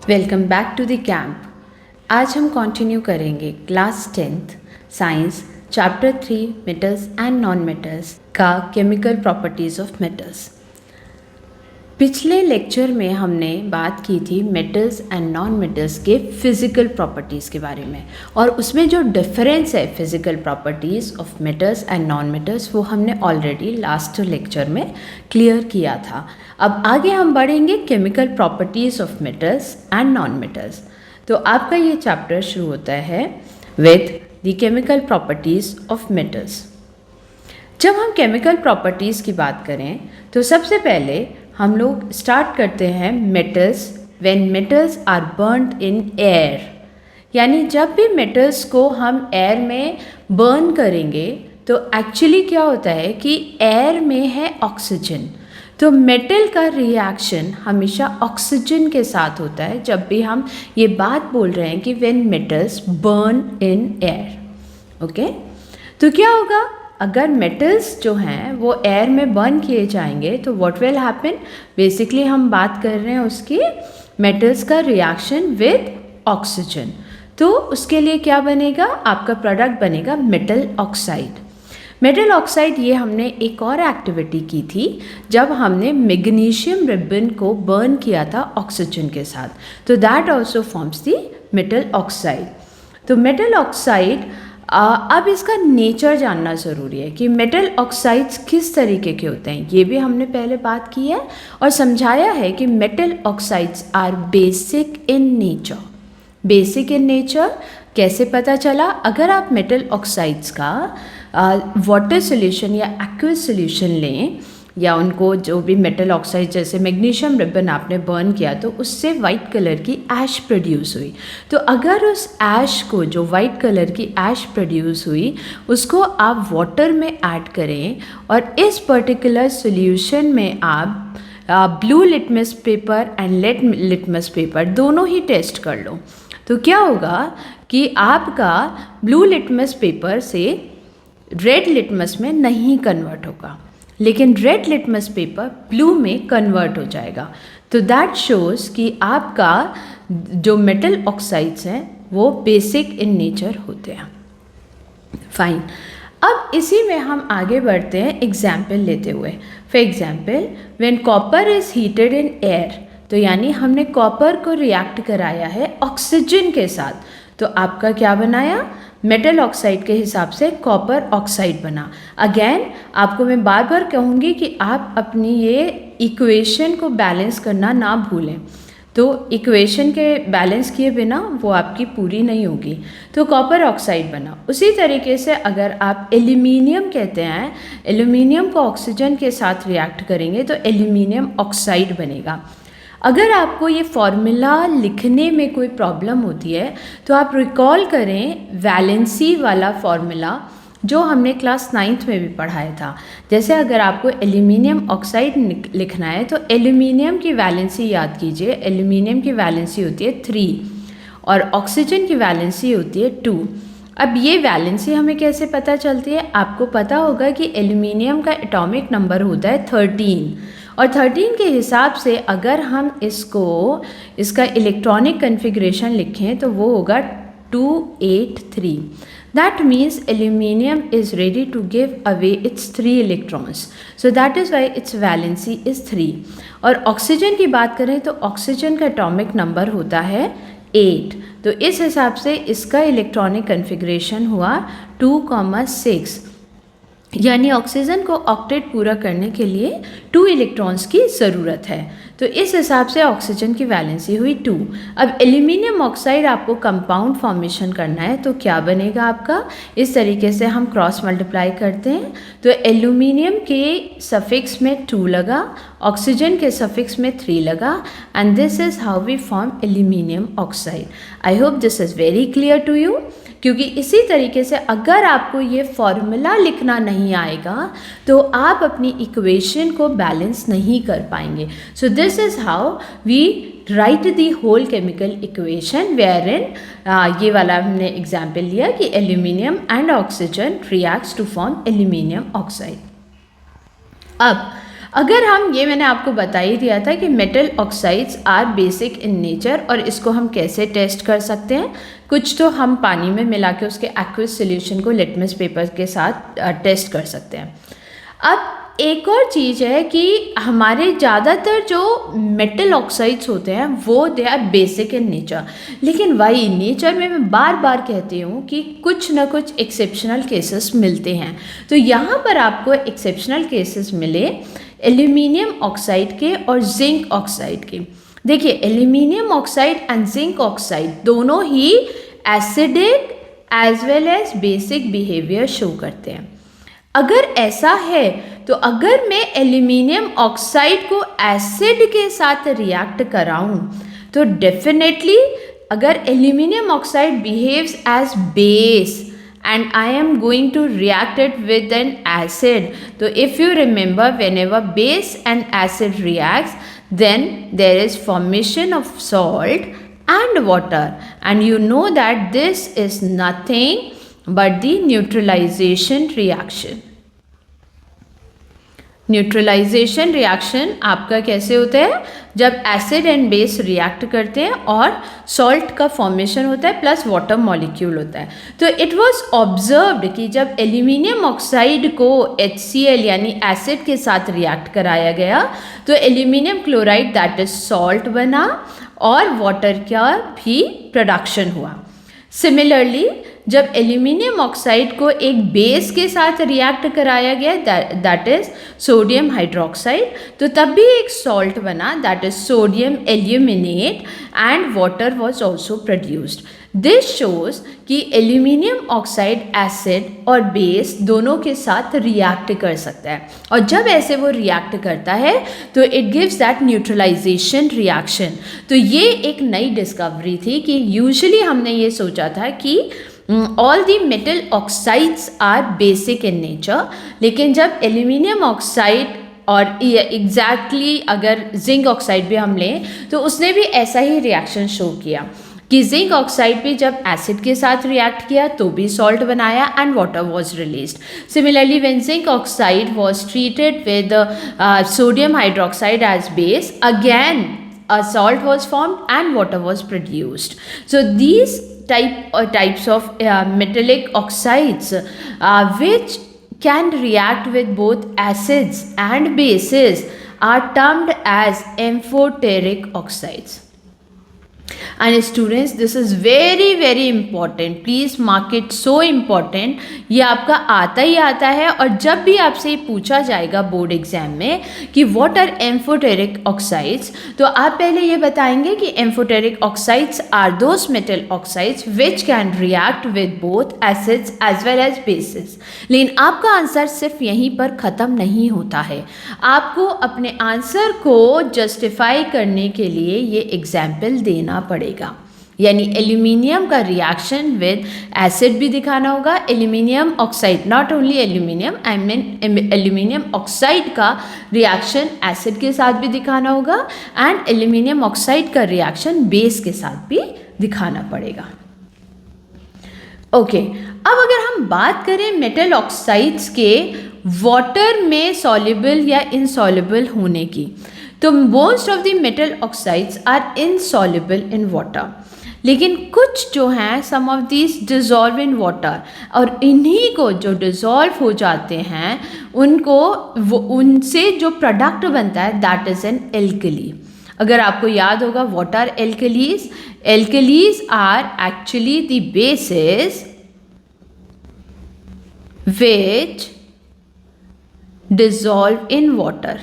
Welcome back to the camp. आज हम continue करेंगे class 10th science chapter 3 metals and non metals का chemical properties of metals. पिछले lecture में हमने बात की थी मेटल्स एंड नॉन मेटल्स के फिज़िकल प्रॉपर्टीज़ के बारे में, और उसमें जो डिफरेंस है physical properties of metals and non metals वो हमने ऑलरेडी लास्ट लेक्चर में क्लियर किया था। अब आगे हम बढ़ेंगे chemical properties of metals and non metals. तो आपका ये चैप्टर शुरू होता है with the chemical properties of metals. जब हम केमिकल प्रॉपर्टीज़ की बात करें तो सबसे पहले हम लोग स्टार्ट करते हैं metals when metals are burned in air. यानी जब भी मेटल्स को हम एयर में बर्न करेंगे तो एक्चुअली क्या होता है कि एयर में है ऑक्सीजन, तो मेटल का रिएक्शन हमेशा ऑक्सीजन के साथ होता है जब भी हम ये बात बोल रहे हैं कि when metals burn in air. Okay, तो क्या होगा अगर मेटल्स जो हैं वो एयर में बर्न किए जाएंगे तो व्हाट विल हैपन। बेसिकली हम बात कर रहे हैं उसकी मेटल्स का रिएक्शन विद ऑक्सीजन, तो उसके लिए क्या बनेगा, आपका प्रोडक्ट बनेगा मेटल ऑक्साइड। मेटल ऑक्साइड ये हमने एक और एक्टिविटी की थी जब हमने मैग्नीशियम रिबन को बर्न किया था ऑक्सीजन के साथ, तो that also forms the metal oxide. तो मेटल ऑक्साइड अब इसका नेचर जानना ज़रूरी है कि मेटल ऑक्साइड्स किस तरीके के होते हैं, ये भी हमने पहले बात की है और समझाया है कि metal oxides are basic in nature. Basic in nature कैसे पता चला, अगर आप मेटल ऑक्साइड्स का वाटर सोल्यूशन या एक्वस सोल्यूशन लें या उनको जो भी मेटल ऑक्साइड जैसे मैग्नीशियम रिबन आपने बर्न किया तो उससे वाइट कलर की ऐश प्रोड्यूस हुई, तो अगर उस ऐश को जो वाइट कलर की ऐश प्रोड्यूस हुई उसको आप वाटर में ऐड करें और इस पर्टिकुलर सोल्यूशन में आप blue litmus paper and red litmus paper दोनों ही टेस्ट कर लो, तो क्या होगा कि आपका ब्लू लिटमस पेपर से रेड लिटमस में नहीं कन्वर्ट होगा, लेकिन रेड लिटमस पेपर ब्लू में कन्वर्ट हो जाएगा। तो दैट शोज़ कि आपका जो मेटल ऑक्साइड्स हैं वो बेसिक इन नेचर होते हैं। फाइन, अब इसी में हम आगे बढ़ते हैं एग्जाम्पल लेते हुए। For example when copper is heated in air, तो यानी हमने कॉपर को रिएक्ट कराया है ऑक्सीजन के साथ, तो आपका क्या बनाया, मेटल ऑक्साइड के हिसाब से कॉपर ऑक्साइड बना। अगेन आपको मैं बार बार कहूँगी कि आप अपनी ये इक्वेशन को बैलेंस करना ना भूलें, तो इक्वेशन के बैलेंस किए बिना वो आपकी पूरी नहीं होगी। तो कॉपर ऑक्साइड बना। उसी तरीके से अगर आप एल्यूमिनियम कहते हैं, एल्यूमिनियम को ऑक्सीजन के साथ रिएक्ट करेंगे तो एल्यूमिनियम ऑक्साइड बनेगा। अगर आपको ये फॉर्मूला लिखने में कोई प्रॉब्लम होती है तो आप रिकॉल करें वैलेंसी वाला फॉर्मूला जो हमने क्लास 9th में भी पढ़ाया था। जैसे अगर आपको एल्यूमिनियम ऑक्साइड लिखना है तो एल्यूमिनियम की वैलेंसी याद कीजिए, एल्यूमिनियम की वैलेंसी होती है 3 और ऑक्सीजन की वैलेंसी होती है 2। अब ये वैलेंसी हमें कैसे पता चलती है, आपको पता होगा कि एल्यूमिनियम का एटॉमिक नंबर होता है 13 और 13 के हिसाब से अगर हम इसका इलेक्ट्रॉनिक कन्फिग्रेशन लिखें तो वो होगा 283। That means aluminium is ready to give away its 3 electrons, so that is why its valency is 3। और ऑक्सीजन की बात करें तो ऑक्सीजन का एटॉमिक नंबर होता है 8, तो इस हिसाब से इसका इलेक्ट्रॉनिक कन्फिग्रेशन हुआ 2,6, यानी ऑक्सीजन को ऑक्टेट पूरा करने के लिए 2 इलेक्ट्रॉन्स की ज़रूरत है, तो इस हिसाब से ऑक्सीजन की वैलेंसी हुई 2। अब एल्यूमिनियम ऑक्साइड आपको कंपाउंड फॉर्मेशन करना है तो क्या बनेगा आपका, इस तरीके से हम क्रॉस मल्टीप्लाई करते हैं तो एल्यूमिनियम के सफिक्स में 2 लगा, ऑक्सीजन के सफिक्स में 3 लगा, and this is how we form aluminium oxide. I hope this is very clear to you, क्योंकि इसी तरीके से अगर आपको ये फॉर्मूला लिखना नहीं आएगा तो आप अपनी इक्वेशन को बैलेंस नहीं कर पाएंगे। So this is how we write the whole chemical equation where in ये वाला हमने एग्जाम्पल लिया कि aluminium and oxygen reacts to form aluminium oxide. अब अगर हम ये मैंने आपको बता ही दिया था कि metal oxides are basic in nature, और इसको हम कैसे टेस्ट कर सकते हैं, कुछ तो हम पानी में मिला के उसके एक्वस सोल्यूशन को लिटमस पेपर के साथ टेस्ट कर सकते हैं। अब एक और चीज़ है कि हमारे ज़्यादातर जो मेटल ऑक्साइड्स होते हैं वो they are basic in nature, लेकिन वही नेचर में मैं बार बार कहती हूँ कि कुछ ना कुछ एक्सेप्शनल केसेस मिलते हैं। तो यहाँ पर आपको एक्सेप्शनल केसेस मिले एल्यूमिनियम ऑक्साइड के और जिंक ऑक्साइड के। देखिए aluminium oxide and zinc oxide दोनों ही acidic as well as basic behaviour show करते हैं। अगर ऐसा है तो अगर मैं एल्यूमिनियम ऑक्साइड को एसिड के साथ रिएक्ट कराऊं तो डेफिनेटली अगर aluminium oxide behaves as base and I am going to react it with an acid. So if you remember, whenever base and acid reacts, then there is formation of salt and water, and you know that this is nothing but the neutralization reaction. Neutralisation reaction आपका कैसे होता है, जब acid and base react करते हैं और salt का formation होता है प्लस वाटर मॉलिक्यूल होता है। तो इट वाज ऑब्जर्व्ड कि जब एल्यूमिनियम ऑक्साइड को HCl यानी एसिड के साथ रिएक्ट कराया गया तो aluminium chloride that is salt बना और वाटर का भी प्रोडक्शन हुआ। सिमिलरली जब एल्यूमिनियम ऑक्साइड को एक बेस के साथ रिएक्ट कराया गया दैट इज सोडियम हाइड्रोक्साइड, तो तब भी एक सॉल्ट बना that is sodium aluminate and water was also produced. This shows कि एल्यूमिनियम ऑक्साइड एसिड और बेस दोनों के साथ रिएक्ट कर सकता है, और जब ऐसे वो रिएक्ट करता है तो it gives that neutralisation reaction. तो ये एक नई डिस्कवरी थी कि यूजुअली हमने ये सोचा था कि all the metal oxides are basic in nature, लेकिन जब एल्यूमिनियम ऑक्साइड और एग्जैक्टली अगर जिंक ऑक्साइड भी हम लें तो उसने भी ऐसा ही रिएक्शन शो किया कि जिंक ऑक्साइड भी जब एसिड के साथ रिएक्ट किया तो भी सॉल्ट बनाया and water was released. Similarly when zinc oxide was treated with sodium hydroxide as base, again a salt was formed and water was produced. So these types of metallic oxides which can react with both acids and bases are termed as amphoteric oxides. And students, this is very very important, please mark it so important। ये आपका आता ही आता है, और जब भी आपसे ये पूछा जाएगा बोर्ड एग्जाम में कि व्हाट आर एम्फोटेरिक ऑक्साइड्स, तो आप पहले ये बताएंगे कि amphoteric oxides are those metal oxides which can react with both acids as well as bases. लेकिन आपका आंसर सिर्फ यहीं पर ख़त्म नहीं होता है, आपको अपने आंसर को जस्टिफाई करने के लिए ये एग्जाम्पल देना पड़ेगा। यानी एल्यूमिनियम का रिएक्शन विद एसिड भी दिखाना होगा, aluminium oxide, not only aluminium, I mean aluminium oxide का रिएक्शन एसिड के साथ भी दिखाना होगा, एंड एल्यूमिनियम ऑक्साइड का रिएक्शन बेस के साथ भी दिखाना पड़ेगा। ओके, अब अगर हम बात करें मेटल ऑक्साइड्स के वाटर में सॉल्युबल या इनसॉल्युबल होने की, तो most of the metal oxides are insoluble in water, लेकिन कुछ जो हैं some of these dissolve in water, और इन्हीं को जो डिज़ोल्व हो जाते हैं उनको उनसे जो प्रोडक्ट बनता है दैट इज़ एन एल्कली। अगर आपको याद होगा what are alkalis, alkalis are actually the bases which dissolve in water।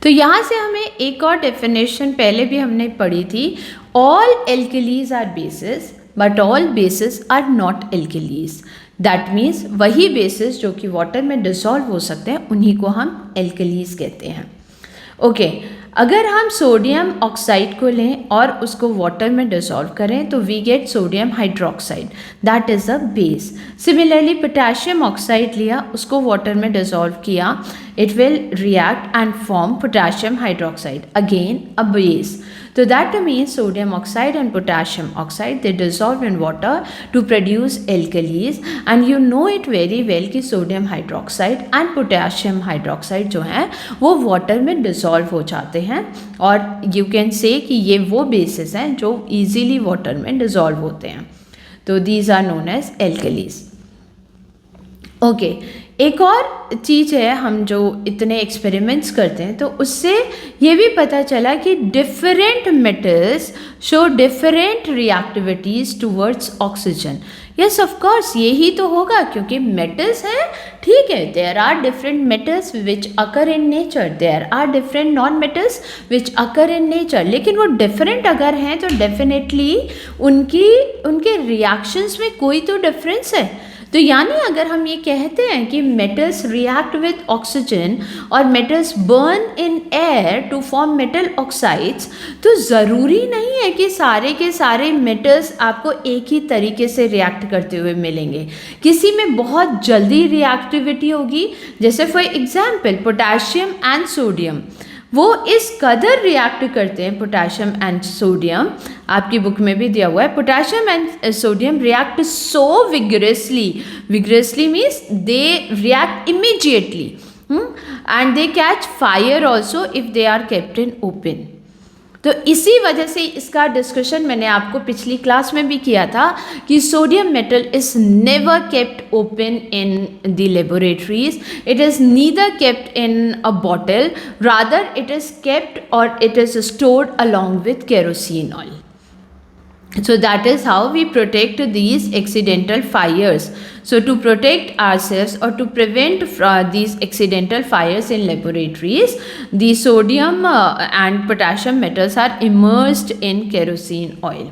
तो यहाँ से हमें एक और डेफिनेशन पहले भी हमने पढ़ी थी, all alkalis are bases but all bases are not alkalis. That means वही बेसिस जो कि वाटर में डिसॉल्व हो सकते हैं उन्हीं को हम एल्कलीज कहते हैं। ओके, अगर हम सोडियम ऑक्साइड को लें और उसको वाटर में डिसॉल्व करें तो we get sodium hydroxide, that is a base. Similarly potassium oxide लिया, उसको वाटर में डिसॉल्व किया, it will react and form potassium hydroxide, again a base. So that means sodium oxide and potassium oxide, they dissolve in water to produce alkalis, and you know it very well कि sodium hydroxide and potassium hydroxide जो हैं वो water में dissolve हो जाते हैं, और you can say कि ये वो bases हैं जो easily water में dissolve होते हैं, तो these are known as alkalis. Okay एक और चीज़ है, हम जो इतने एक्सपेरिमेंट्स करते हैं तो उससे ये भी पता चला कि different metals show different reactivities towards oxygen. Yes of course यही तो होगा, क्योंकि मेटल्स हैं, ठीक है, there are different metals which occur in nature, there are different non metals which occur in nature, लेकिन वो डिफरेंट अगर हैं तो डेफिनेटली उनके रिएक्शंस में कोई तो डिफरेंस है। तो यानी अगर हम ये कहते हैं कि मेटल्स रिएक्ट विद ऑक्सीजन और metals burn in air to form metal oxides, तो ज़रूरी नहीं है कि सारे के सारे मेटल्स आपको एक ही तरीके से रिएक्ट करते हुए मिलेंगे। किसी में बहुत जल्दी रिएक्टिविटी होगी, जैसे for example potassium and sodium, वो इस कदर रिएक्ट करते हैं, पोटेशियम एंड सोडियम, आपकी बुक में भी दिया हुआ है, potassium and sodium react so vigorously means they react immediately and they catch fire also if they are kept in open. तो इसी वजह से इसका डिस्कशन मैंने आपको पिछली क्लास में भी किया था कि sodium metal is never kept open in the laboratories, it is neither kept in a bottle, rather it is kept और it is stored along with kerosene oil. So that is how we protect these accidental fires. So to protect ourselves or to prevent these accidental fires in laboratories, the sodium and potassium metals are immersed in kerosene oil.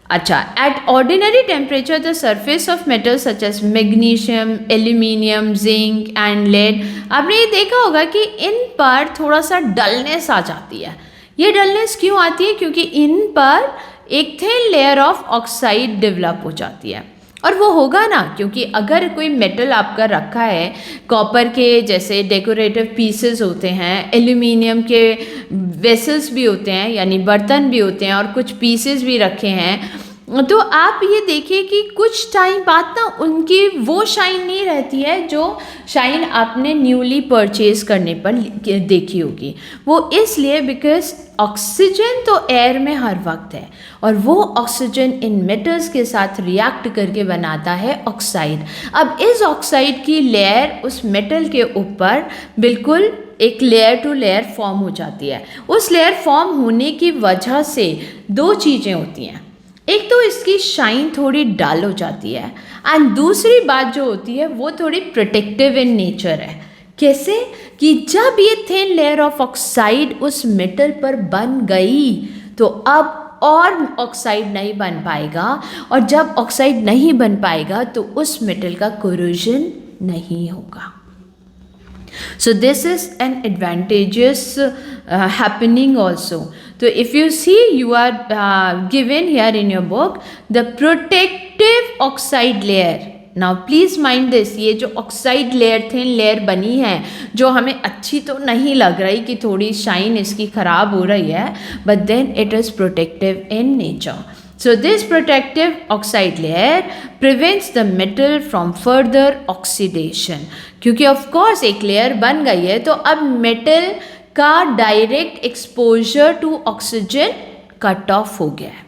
अच्छा, at ordinary temperature the surface of metals such as magnesium, aluminium, zinc and lead, आपने ये देखा होगा कि इन पर थोड़ा सा dullness आ जाती है। ये डलनेस क्यों आती है? क्योंकि इन पर एक thin layer of oxide develop हो जाती है, और वो होगा ना, क्योंकि अगर कोई मेटल आपका रखा है, कॉपर के जैसे डेकोरेटिव पीसेस होते हैं, एल्यूमिनियम के वेसल्स भी होते हैं यानी बर्तन भी होते हैं, और कुछ पीसेस भी रखे हैं, तो आप ये देखिए कि कुछ टाइम बाद ना उनकी वो शाइन नहीं रहती है जो शाइन आपने न्यूली परचेज करने पर देखी होगी। वो इसलिए बिकॉज ऑक्सीजन तो एयर में हर वक्त है, और वो ऑक्सीजन इन मेटल्स के साथ रिएक्ट करके बनाता है ऑक्साइड। अब इस ऑक्साइड की लेयर उस मेटल के ऊपर बिल्कुल एक लेयर टू लेयर फॉर्म हो जाती है। उस लेयर फॉर्म होने की वजह से दो चीज़ें होती हैं, एक तो इसकी शाइन थोड़ी डल हो जाती है, एंड दूसरी बात जो होती है वो थोड़ी प्रोटेक्टिव इन नेचर है। कैसे? कि जब ये थिन लेयर ऑफ ऑक्साइड उस मेटल पर बन गई तो अब और ऑक्साइड नहीं बन पाएगा, और जब ऑक्साइड नहीं बन पाएगा तो उस मेटल का कोरोजन नहीं होगा। So this is an advantageous happening also. So if you see, you are given here in your book the protective oxide layer. Now please mind this, ये जो ऑक्साइड लेयर थिन लेयर बनी है जो हमें अच्छी तो नहीं लग रही कि थोड़ी शाइन इसकी ख़राब हो रही है, but then it is protective in nature. So this protective oxide layer prevents the metal from further oxidation. क्योंकि of course एक लेयर बन गई है तो अब मेटल का direct exposure to oxygen cut off हो गया है।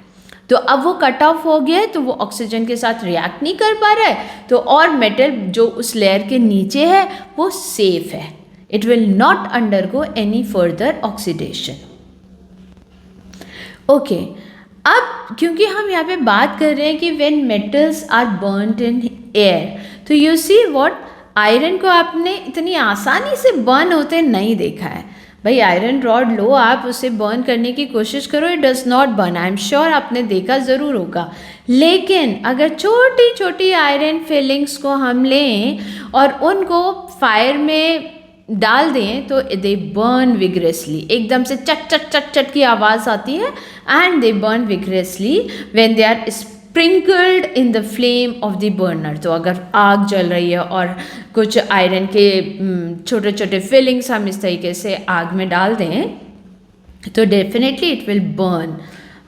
तो अब वो कट ऑफ हो गया है तो वो ऑक्सीजन के साथ रिएक्ट नहीं कर पा रहा है, तो और मेटल जो उस लेयर के नीचे है वो सेफ है, it will not undergo any further oxidation. Okay, अब क्योंकि हम यहाँ पे बात कर रहे हैं कि when metals are burned in air, तो यू सी व्हाट, आयरन को आपने इतनी आसानी से बर्न होते नहीं देखा है। भाई आयरन रॉड लो, आप उसे बर्न करने की कोशिश करो, it does not burn. I am sure आपने देखा ज़रूर होगा। लेकिन अगर छोटी छोटी आयरन फिलिंग्स को हम लें और उनको फायर में डाल दें तो दे बर्न विग्रेसली, एकदम से चट चट चट चट की आवाज़ आती है, and they burn vigorously when they are sprinkled in the flame of the burner. तो अगर आग जल रही है और कुछ आयरन के छोटे छोटे फिलिंग्स हम इस तरीके से आग में डाल दें तो डेफिनेटली इट विल बर्न।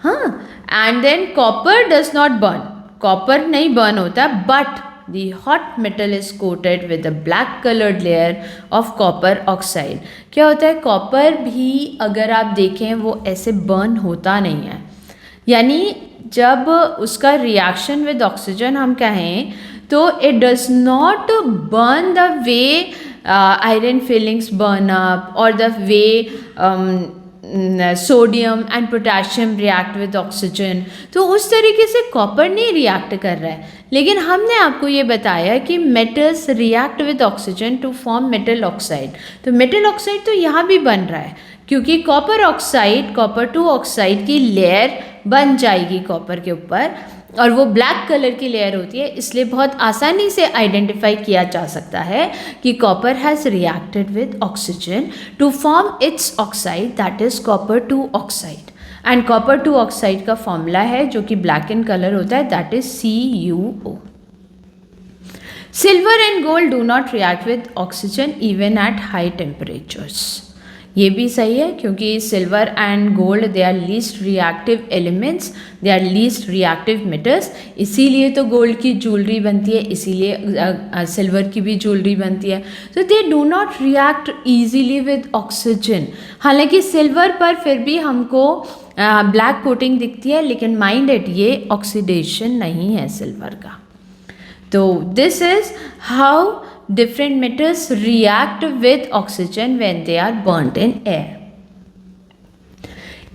हाँ, and than copper does not burn, copper नहीं बर्न होता, but the hot metal is coated with a black colored layer of copper oxide। क्या होता है, कॉपर भी अगर आप देखें वो ऐसे बर्न होता नहीं है, यानी जब उसका रिएक्शन विद ऑक्सीजन हम कहें तो it does not burn the way iron filings burn up और the way sodium and potassium react with oxygen. तो उस तरीके से कॉपर नहीं रिएक्ट कर रहा है, लेकिन हमने आपको ये बताया कि metals react with oxygen to form metal oxide. तो मेटल ऑक्साइड तो यहाँ भी बन रहा है, क्योंकि कॉपर ऑक्साइड, कॉपर 2 ऑक्साइड की लेयर बन जाएगी कॉपर के ऊपर, और वो ब्लैक कलर की लेयर होती है, इसलिए बहुत आसानी से आइडेंटिफाई किया जा सकता है कि copper has reacted with oxygen to form its oxide, that is copper 2 oxide. And copper 2 oxide का फॉर्मूला है जो कि ब्लैक इन कलर होता है, that is CuO। Silver and gold do not react with oxygen even at high temperatures. ये भी सही है, क्योंकि silver and gold they are least reactive elements, they are least reactive metals, इसीलिए तो gold की ज्वेलरी बनती है, इसीलिए सिल्वर की भी ज्वेलरी बनती है। तो दे do not react easily with oxygen. हालांकि सिल्वर पर फिर भी हमको ब्लैक कोटिंग दिखती है, लेकिन माइंड इट, ये ऑक्सीडेशन नहीं है सिल्वर का। तो this is how different metals react with oxygen when they are burnt in air।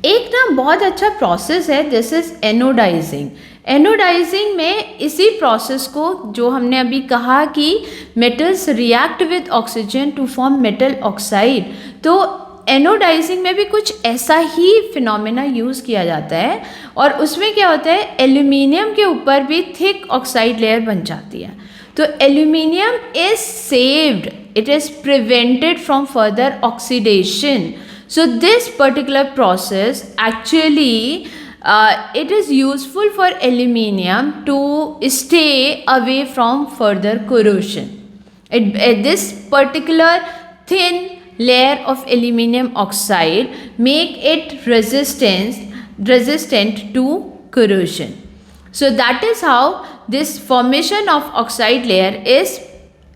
एक ना बहुत अच्छा प्रोसेस है, दिस इज एनोडाइजिंग। एनोडाइजिंग में इसी प्रोसेस को जो हमने अभी कहा कि metals react with oxygen to form metal oxide, तो एनोडाइजिंग में भी कुछ ऐसा ही फिनोमेना यूज़ किया जाता है, और उसमें क्या होता है, एल्यूमिनियम के ऊपर भी थिक ऑक्साइड लेयर बन जाती है। तो aluminium is saved, it is prevented from further oxidation. So this particular process actually it is useful for aluminium to stay away from further corrosion. This particular thin layer of aluminium oxide make it resistant to corrosion. So that is how this formation of oxide layer is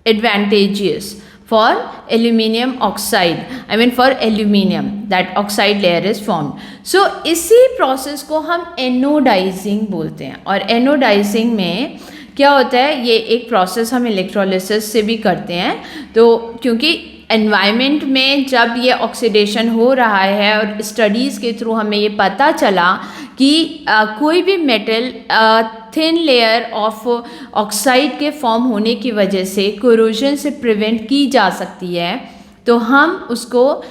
advantageous for aluminium oxide, I mean for aluminium, that oxide layer is formed. So इसी process को हम anodizing बोलते हैं, और anodizing में क्या होता है, ये एक process हम electrolysis से भी करते हैं। तो क्योंकि एनवायरनमेंट में जब ये ऑक्सीडेशन हो रहा है, और स्टडीज़ के थ्रू हमें ये पता चला कि कोई भी metal thin layer of oxide के फॉर्म होने की वजह से कोरोजन से प्रिवेंट की जा सकती है, तो हम उसको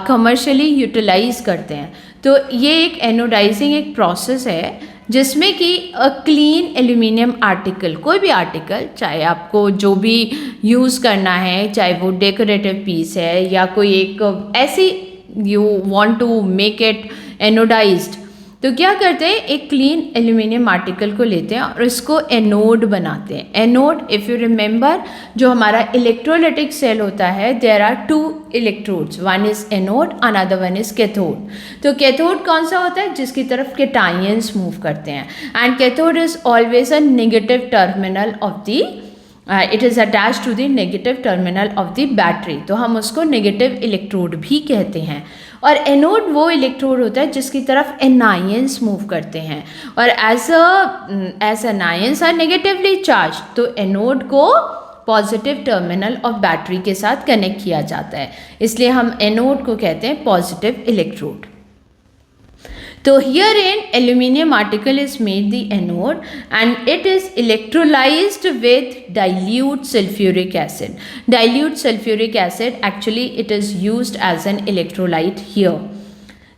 कमर्शियली यूटिलाइज करते हैं। तो ये एक एनोडाइजिंग एक प्रोसेस है जिसमें कि क्लीन एल्यूमिनियम आर्टिकल, कोई भी आर्टिकल, चाहे आपको जो भी यूज़ करना है, चाहे वो डेकोरेटिव पीस है या कोई एक ऐसी you want to make it anodised, तो क्या करते हैं, एक क्लीन एल्यूमिनियम आर्टिकल को लेते हैं और इसको एनोड बनाते हैं। एनोड, इफ़ यू रिमेंबर, जो हमारा इलेक्ट्रोलाइटिक सेल होता है, there are 2 electrodes, one is anode, another one is cathode. तो कैथोड कौन सा होता है, जिसकी तरफ कैटायंस मूव करते हैं, and cathode is always a negative terminal of the it is attach to the negative terminal of the battery, तो हम उसको नेगेटिव इलेक्ट्रोड भी कहते हैं। और एनोड वो इलेक्ट्रोड होता है जिसकी तरफ एनायंस मूव करते हैं, और as anions are negatively charge, तो एनोड को पॉजिटिव टर्मिनल ऑफ बैटरी के साथ कनेक्ट किया जाता है, इसलिए हम एनोड को कहते हैं पॉजिटिव इलेक्ट्रोड। तो herein aluminium article is made the anode and it is electrolyzed with dilute sulfuric acid. Dilute sulfuric acid, actually it is used as an electrolyte here.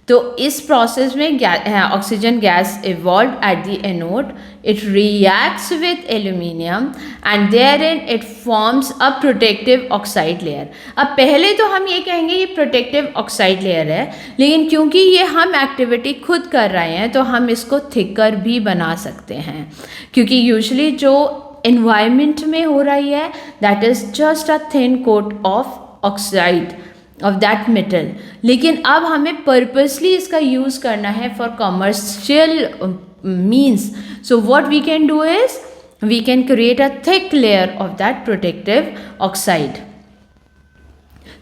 तो इस प्रोसेस में oxygen gas evolve at the anode, it reacts with aluminium and therein it forms a protective oxide layer. अब पहले तो हम ये कहेंगे ये प्रोटेक्टिव ऑक्साइड लेयर है, लेकिन क्योंकि ये हम एक्टिविटी खुद कर रहे हैं तो हम इसको थिकर भी बना सकते हैं, क्योंकि यूजुअली जो एनवायरनमेंट में हो रही है that is just a thin coat of oxide of that metal, लेकिन अब हमें पर्पसली इसका यूज़ करना है for commercial means. So what we can do is we can create a thick layer of that protective oxide.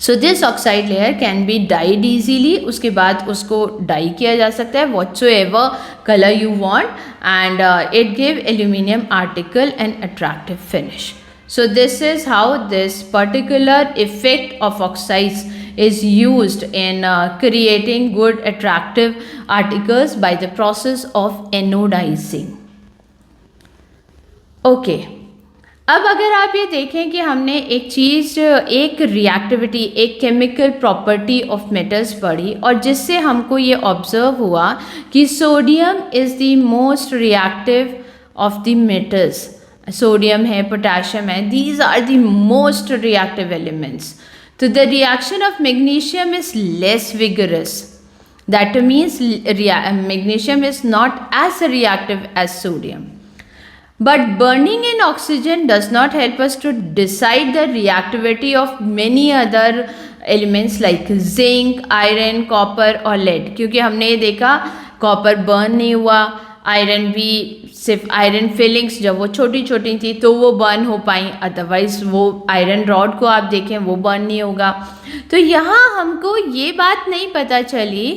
So this oxide layer can be dyed easily, उसके बाद उसको dye किया जा सकता है whatsoever colour you want and it give aluminium article an attractive finish. So this is how this particular effect of oxides is used in creating good attractive articles by the process of anodizing. Okay. अब अगर आप ये देखें कि हमने एक चीज़, एक reactivity, एक केमिकल प्रॉपर्टी ऑफ मेटल्स पढ़ी और जिससे हमको ये ऑब्जर्व हुआ कि sodium is the most reactive of the metals. Sodium है, पोटेशियम है, these are the most reactive elements. So the reaction of magnesium is less vigorous. That means magnesium is not as reactive as sodium. But burning in oxygen does not help us to decide the reactivity of many other elements like zinc, iron, copper और lead, क्योंकि हमने ये देखा copper burn नहीं हुआ, iron भी सिर्फ iron filings जब वो छोटी छोटी थी तो वो बर्न हो पाई, अदरवाइज वो आयरन रॉड को आप देखें वो बर्न नहीं होगा। तो यहाँ हमको ये बात नहीं पता चली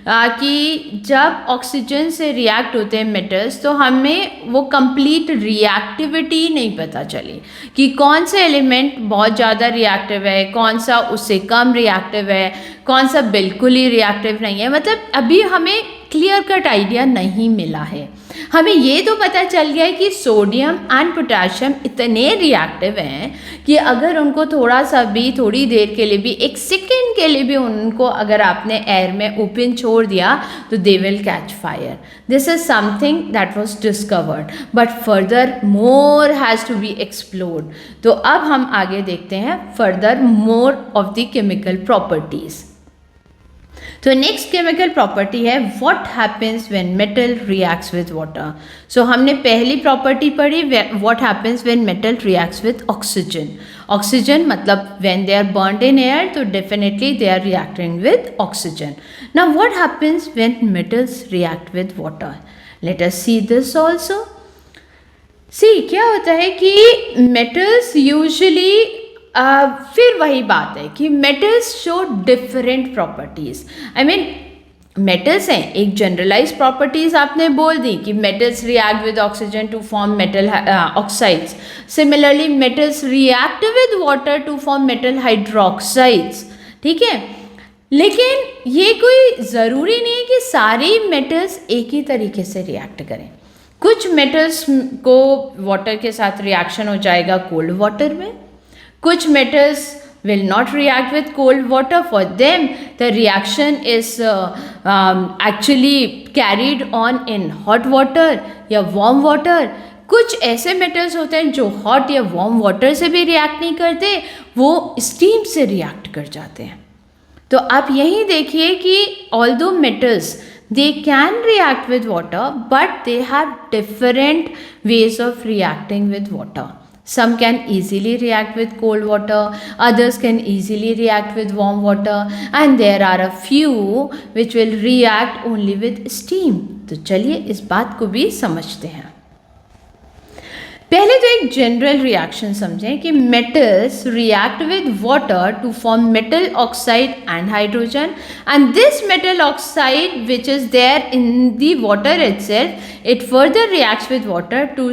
कि जब ऑक्सीजन से रिएक्ट होते हैं मेटल्स तो हमें वो कंप्लीट रिएक्टिविटी नहीं पता चली कि कौन सा एलिमेंट बहुत ज़्यादा रिएक्टिव है, कौन सा उससे कम रिएक्टिव है, कौन सा बिल्कुल ही रिएक्टिव नहीं है। मतलब अभी हमें क्लियर कट आइडिया नहीं मिला है। हमें ये तो पता चल गया है कि सोडियम एंड पोटेशियम इतने रिएक्टिव हैं कि अगर उनको थोड़ा सा भी, थोड़ी देर के लिए भी, एक सेकेंड के लिए भी उनको अगर आपने एयर में ओपन छोड़ दिया तो they will catch fire. This is something that was discovered but further more has to be explored. तो अब हम आगे देखते हैं further more of the chemical properties. तो नेक्स्ट केमिकल प्रॉपर्टी है what happens when metal reacts with water. So हमने पहली प्रॉपर्टी पढ़ी what happens when metal reacts with oxygen. Oxygen मतलब when they are burned in air तो definitely they are reacting with oxygen. Now what happens when metals react with water, let us see this also. See क्या होता है कि metals usually फिर वही बात है कि metals show different properties. I mean metals हैं, एक जनरलाइज प्रॉपर्टीज़ आपने बोल दी कि metals react with oxygen to form metal oxides. Similarly metals react with water to form metal hydroxides, ठीक है। लेकिन ये कोई ज़रूरी नहीं है कि सारे मेटल्स एक ही तरीके से रिएक्ट करें। कुछ मेटल्स को वाटर के साथ रिएक्शन हो जाएगा कोल्ड वाटर में, कुछ metals will not react with cold water. For them the reaction is actually carried on in hot water या warm water. कुछ ऐसे metals होते हैं जो hot या warm water से भी react नहीं करते, वो steam से react कर जाते हैं। तो आप यही देखिए कि although metals they can react with water but they have different ways of reacting with water. Some can easily react with cold water, others can easily react with warm water, and there are a few which will react only with steam. तो चलिए इस बात को भी समझते हैं। पहले तो एक जनरल रिएक्शन समझें कि metals react with water to form metal oxide and hydrogen, and this metal oxide which is there in the water itself it further reacts with water to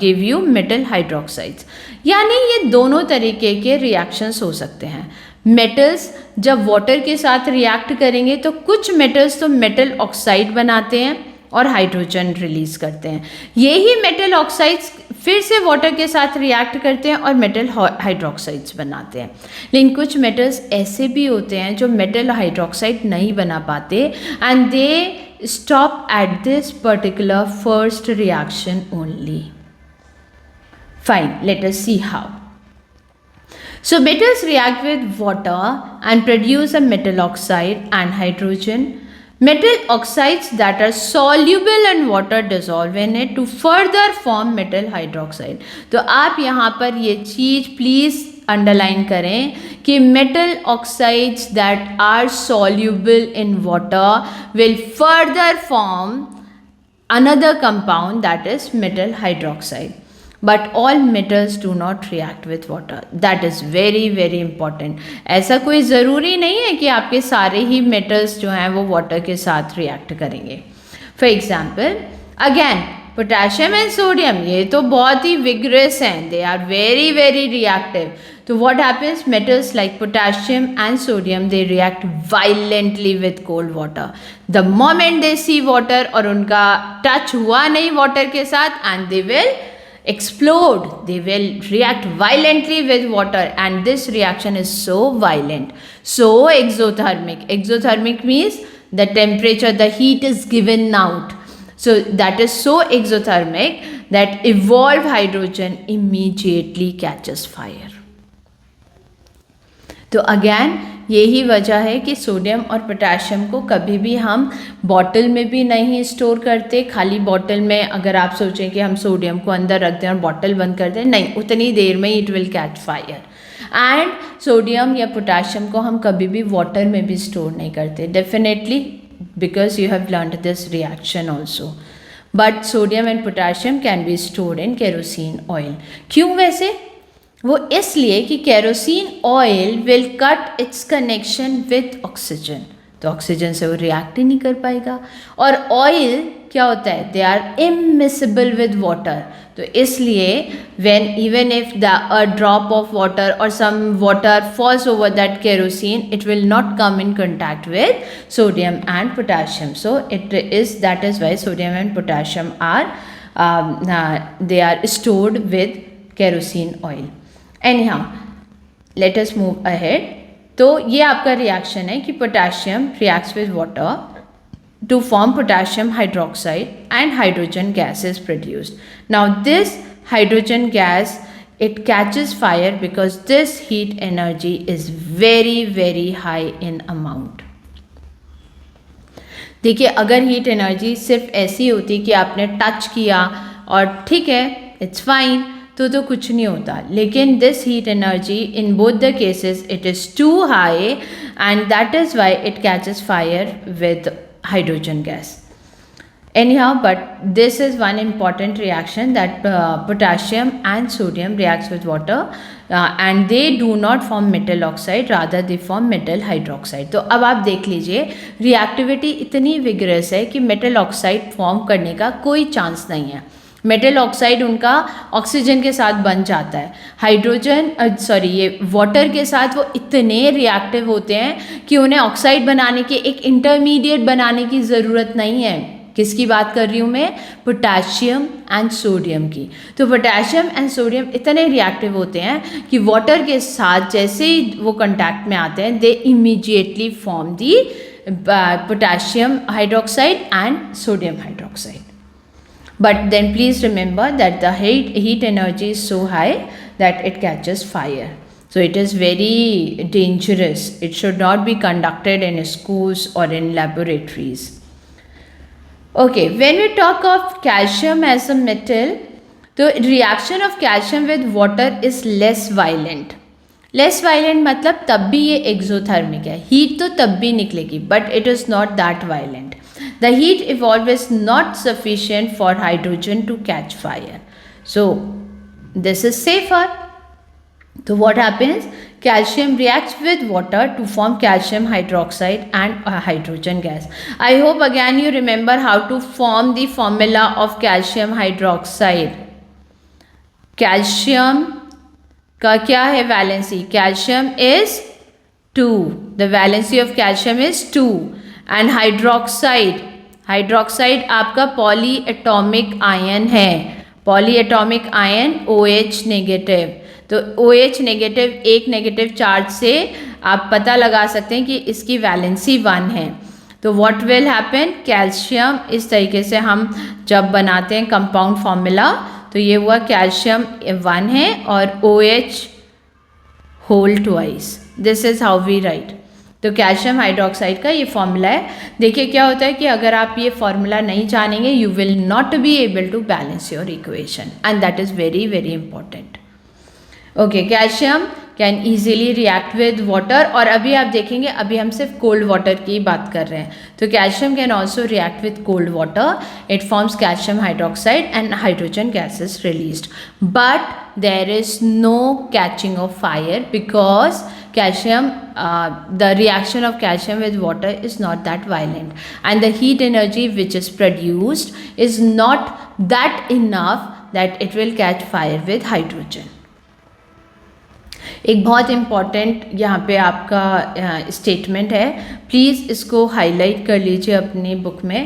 give you metal hydroxides. यानी ये दोनों तरीके के reactions हो सकते हैं। Metals जब water के साथ रिएक्ट करेंगे तो कुछ मेटल्स तो मेटल ऑक्साइड बनाते हैं और हाइड्रोजन रिलीज करते हैं। यही मेटल ऑक्साइड्स फिर से वाटर के साथ रिएक्ट करते हैं और मेटल हाइड्रोक्साइड्स बनाते हैं। लेकिन कुछ मेटल्स ऐसे भी होते हैं जो मेटल हाइड्रोक्साइड नहीं बना पाते and they stop at this particular first reaction only. Fine, late us see how. So metals react with water and produce a metal oxide and hydrogen. Metal oxides that are soluble in water dissolve in it to further form metal hydroxide. तो आप यहाँ पर ये चीज़ please underline करें कि metal oxides that are soluble in water will further form another compound that is metal hydroxide. But all metals do not react with water. That is very very important. ऐसा कोई ज़रूरी नहीं है कि आपके सारे ही metals जो हैं वो water के साथ react करेंगे. For example, again potassium and sodium, ये तो बहुत ही vigorous हैं. They are very very reactive. तो what happens? Metals like potassium and sodium they react violently with cold water. The moment they see water और उनका touch हुआ नहीं water के साथ and they will explode, they will react violently with water and this reaction is so violent, so exothermic. Exothermic means the temperature, the heat is given out, so that is so exothermic that evolved hydrogen immediately catches fire. तो again यही वजह है कि sodium और potassium को कभी भी हम बॉटल में भी नहीं स्टोर करते. खाली बॉटल में अगर आप सोचें कि हम सोडियम को अंदर रख दें और बॉटल बंद कर दें, नहीं, उतनी देर में it will catch fire. And sodium या पोटेशियम को हम कभी भी वाटर में भी स्टोर नहीं करते, definitely, because you have learned this reaction also. But sodium and potassium can be stored in kerosene oil. क्यों वैसे? वो इसलिए कि kerosene oil will cut it's connection with oxygen, तो ऑक्सीजन से वो रिएक्ट ही नहीं कर पाएगा. और ऑयल क्या होता है? They are immiscible with water. तो इसलिए when even if a drop of water और some water falls over that kerosene, it will not come in contact with sodium and potassium. So that is why sodium and potassium they are stored with kerosene oil. Anyhow, let us move ahead. तो ये आपका reaction है कि potassium reacts with water to form potassium hydroxide and hydrogen gas is produced. Now this hydrogen gas, it catches fire because this heat energy is very very high in amount. देखिए, अगर heat energy सिर्फ ऐसी होती कि आपने touch किया और ठीक है, इट्स फाइन, तो कुछ नहीं होता. लेकिन this heat energy in both the cases it is too high and that is why it catches fire with hydrogen gas. Anyhow, but this is one important reaction that potassium and sodium reacts with water and they do not form metal oxide, rather they form metal hydroxide. तो अब आप देख लीजिए, reactivity इतनी vigorous है कि metal oxide form करने का कोई चांस नहीं है. मेटल ऑक्साइड उनका ऑक्सीजन के साथ बन जाता है. हाइड्रोजन ये वाटर के साथ वो इतने रिएक्टिव होते हैं कि उन्हें ऑक्साइड बनाने के, एक इंटरमीडिएट बनाने की ज़रूरत नहीं है. किसकी बात कर रही हूँ मैं? पोटेशियम एंड सोडियम की. तो पोटेशियम एंड सोडियम इतने रिएक्टिव होते हैं कि वाटर के साथ जैसे ही वो कांटेक्ट में आते हैं, दे immediately form the potassium hydroxide and sodium hydroxide. But then please remember that the heat energy is so high that it catches fire. So it is very dangerous. It should not be conducted in schools or in laboratories. Okay, when we talk of calcium as a metal, the reaction of calcium with water is less violent. Less violent मतलब तब भी ये exothermic है, heat तो तब भी निकलेगी, but it is not that violent. The heat evolved is not sufficient for hydrogen to catch fire. So this is safer. So what happens? Calcium reacts with water to form calcium hydroxide and hydrogen gas. I hope again you remember how to form the formula of calcium hydroxide. Calcium का क्या है valency? Calcium is 2. The valency of calcium is 2. And hydroxide hydroxide आपका poly atomic ion है, poly atomic ion OH negative. तो OH negative, एक negative charge से आप पता लगा सकते हैं कि इसकी वैलेंसी 1 है। तो व्हाट विल हैपन, कैल्शियम इस तरीके से हम जब बनाते हैं कंपाउंड फॉर्मूला, तो ये हुआ कैल्शियम 1 है और OH whole twice, this is how we write. तो कैल्शियम हाइड्रोक्साइड का ये फॉर्मूला है। देखिए क्या होता है कि अगर आप ये फॉर्मूला नहीं जानेंगे, you will not be able to balance your equation, and that is very very important. Okay, calcium can easily react with water, और अभी आप देखेंगे अभी हम सिर्फ कोल्ड वाटर की बात कर रहे हैं। तो calcium can also react with cold water, it forms calcium hydroxide and hydrogen gas is released, but there is no catching of fire because calcium, the reaction of calcium with water is not that violent, and the heat energy which is produced is not that enough that it will catch fire with hydrogen. एक बहुत important यहाँ पे आपका statement है, please इसको highlight कर लीजिए अपनी बुक में।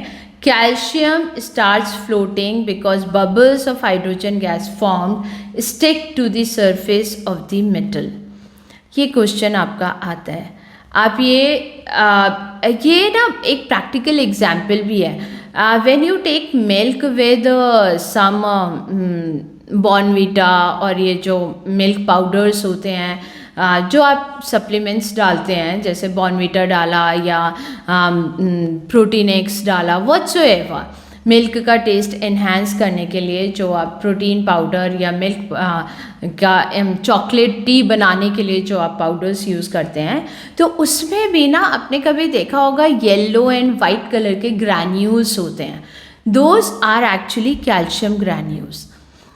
Calcium starts floating because bubbles of hydrogen gas formed stick to the surface of the metal. ये क्वेश्चन आपका आता है। आप ये ना एक प्रैक्टिकल एग्जाम्पल भी है। When you take milk with some Bournvita और ये जो मिल्क पाउडर्स होते हैं, जो आप सप्लीमेंट्स डालते हैं, जैसे बॉर्नवीटा डाला या प्रोटीन एक्स डाला, व्हाटसोएवर, मिल्क का टेस्ट एनहांस करने के लिए जो आप प्रोटीन पाउडर या मिल्क का चॉकलेट टी बनाने के लिए जो आप पाउडर्स यूज़ करते हैं, तो उसमें भी ना आपने कभी देखा होगा येलो एंड वाइट कलर के ग्रैन्यूल्स होते हैं, those are actually calcium granules.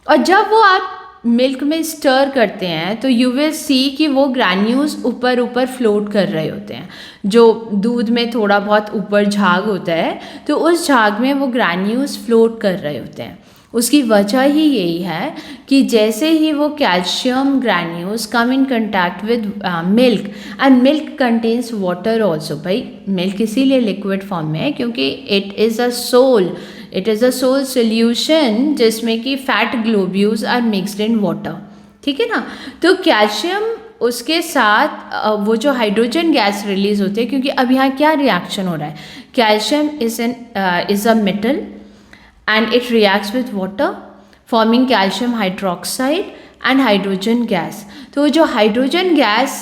और जब वो आप मिल्क में स्टर करते हैं तो यू विल सी कि वो ग्रैन्यूल्स ऊपर ऊपर फ्लोट कर रहे होते हैं। जो दूध में थोड़ा बहुत ऊपर झाग होता है, तो उस झाग में वो ग्रैन्यूल्स फ्लोट कर रहे होते हैं। उसकी वजह ही यही है कि जैसे ही वो calcium granules come in contact with milk, and milk contains water also, भाई मिल्क इसीलिए लिक्विड फॉर्म में है क्योंकि it is a sol solution जिसमें कि fat globules are mixed in water, ठीक है ना। तो कैल्शियम उसके साथ वो जो हाइड्रोजन गैस रिलीज होती है, क्योंकि अब यहाँ क्या रिएक्शन हो रहा है, calcium is a metal and it reacts with water forming calcium hydroxide and hydrogen gas। तो जो हाइड्रोजन गैस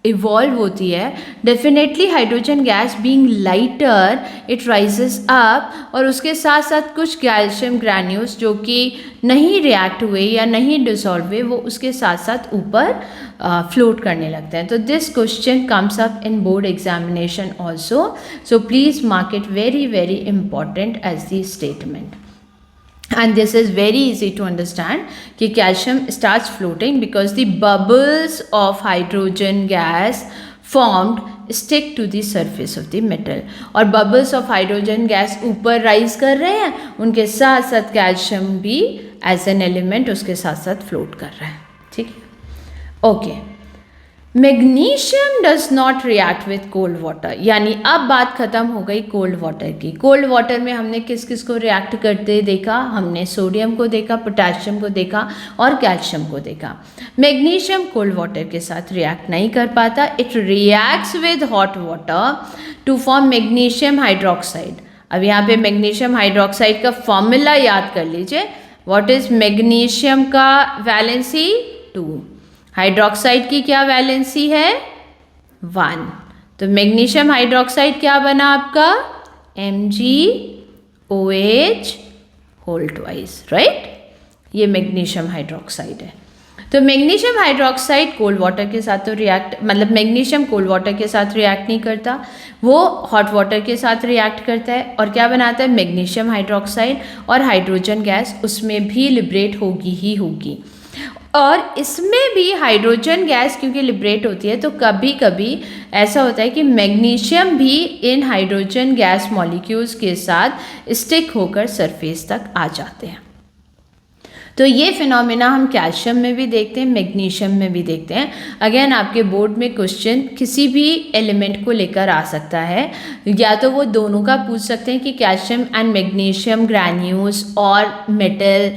इवॉल्व होती है, definitely hydrogen gas being lighter it rises up, और उसके साथ साथ कुछ कैल्शियम ग्रैन्यूल्स जो कि नहीं रिएक्ट हुए या नहीं डिसॉल्व हुए, वो उसके साथ साथ ऊपर फ्लोट करने लगते हैं। तो this question comes up in board examination also, so please mark it very very important as the statement. And this is very easy to understand कि calcium starts floating because the bubbles of hydrogen gas formed stick to the surface of the metal, और bubbles of hydrogen gas ऊपर rise कर रहे हैं, उनके साथ साथ calcium भी as an element उसके साथ साथ float कर रहा है, ठीक है। Okay, magnesium does not react with cold water, यानी अब बात खत्म हो गई कोल्ड वाटर की। कोल्ड वाटर में हमने किस किस को रिएक्ट करते देखा, हमने सोडियम को देखा, पोटेशियम को देखा और कैल्शियम को देखा। मैग्नीशियम कोल्ड वाटर के साथ रिएक्ट नहीं कर पाता, it reacts with hot water to form magnesium hydroxide. अब यहाँ पे मैग्नीशियम हाइड्रोक्साइड का फॉर्मूला याद कर लीजिए। व्हाट इज मैग्नीशियम का वैलेंसी 2, हाइड्रोक्साइड की क्या वैलेंसी है 1। तो मैग्नीशियम हाइड्रोक्साइड क्या बना आपका MgOH होल ट्वाइस, राइट। ये मैग्नीशियम हाइड्रोक्साइड है। तो मैग्नीशियम हाइड्रोक्साइड कोल्ड वाटर के साथ तो रिएक्ट, मतलब मैग्नीशियम कोल्ड वाटर के साथ रिएक्ट नहीं करता, वो हॉट वाटर के साथ रिएक्ट करता है और क्या बनाता है मैग्नीशियम हाइड्रोक्साइड, और हाइड्रोजन गैस उसमें भी लिबरेट होगी ही होगी। और इसमें भी हाइड्रोजन गैस क्योंकि लिबरेट होती है, तो कभी कभी ऐसा होता है कि मैग्नीशियम भी इन हाइड्रोजन गैस मॉलिक्यूल्स के साथ स्टिक होकर सरफेस तक आ जाते हैं। तो ये फिनोमेना हम कैल्शियम में भी देखते हैं, मैग्नीशियम में भी देखते हैं। अगेन आपके बोर्ड में क्वेश्चन किसी भी एलिमेंट को लेकर आ सकता है, या तो वो दोनों का पूछ सकते हैं कि कैल्शियम एंड मैग्नीशियम ग्रैन्यूल्स और metal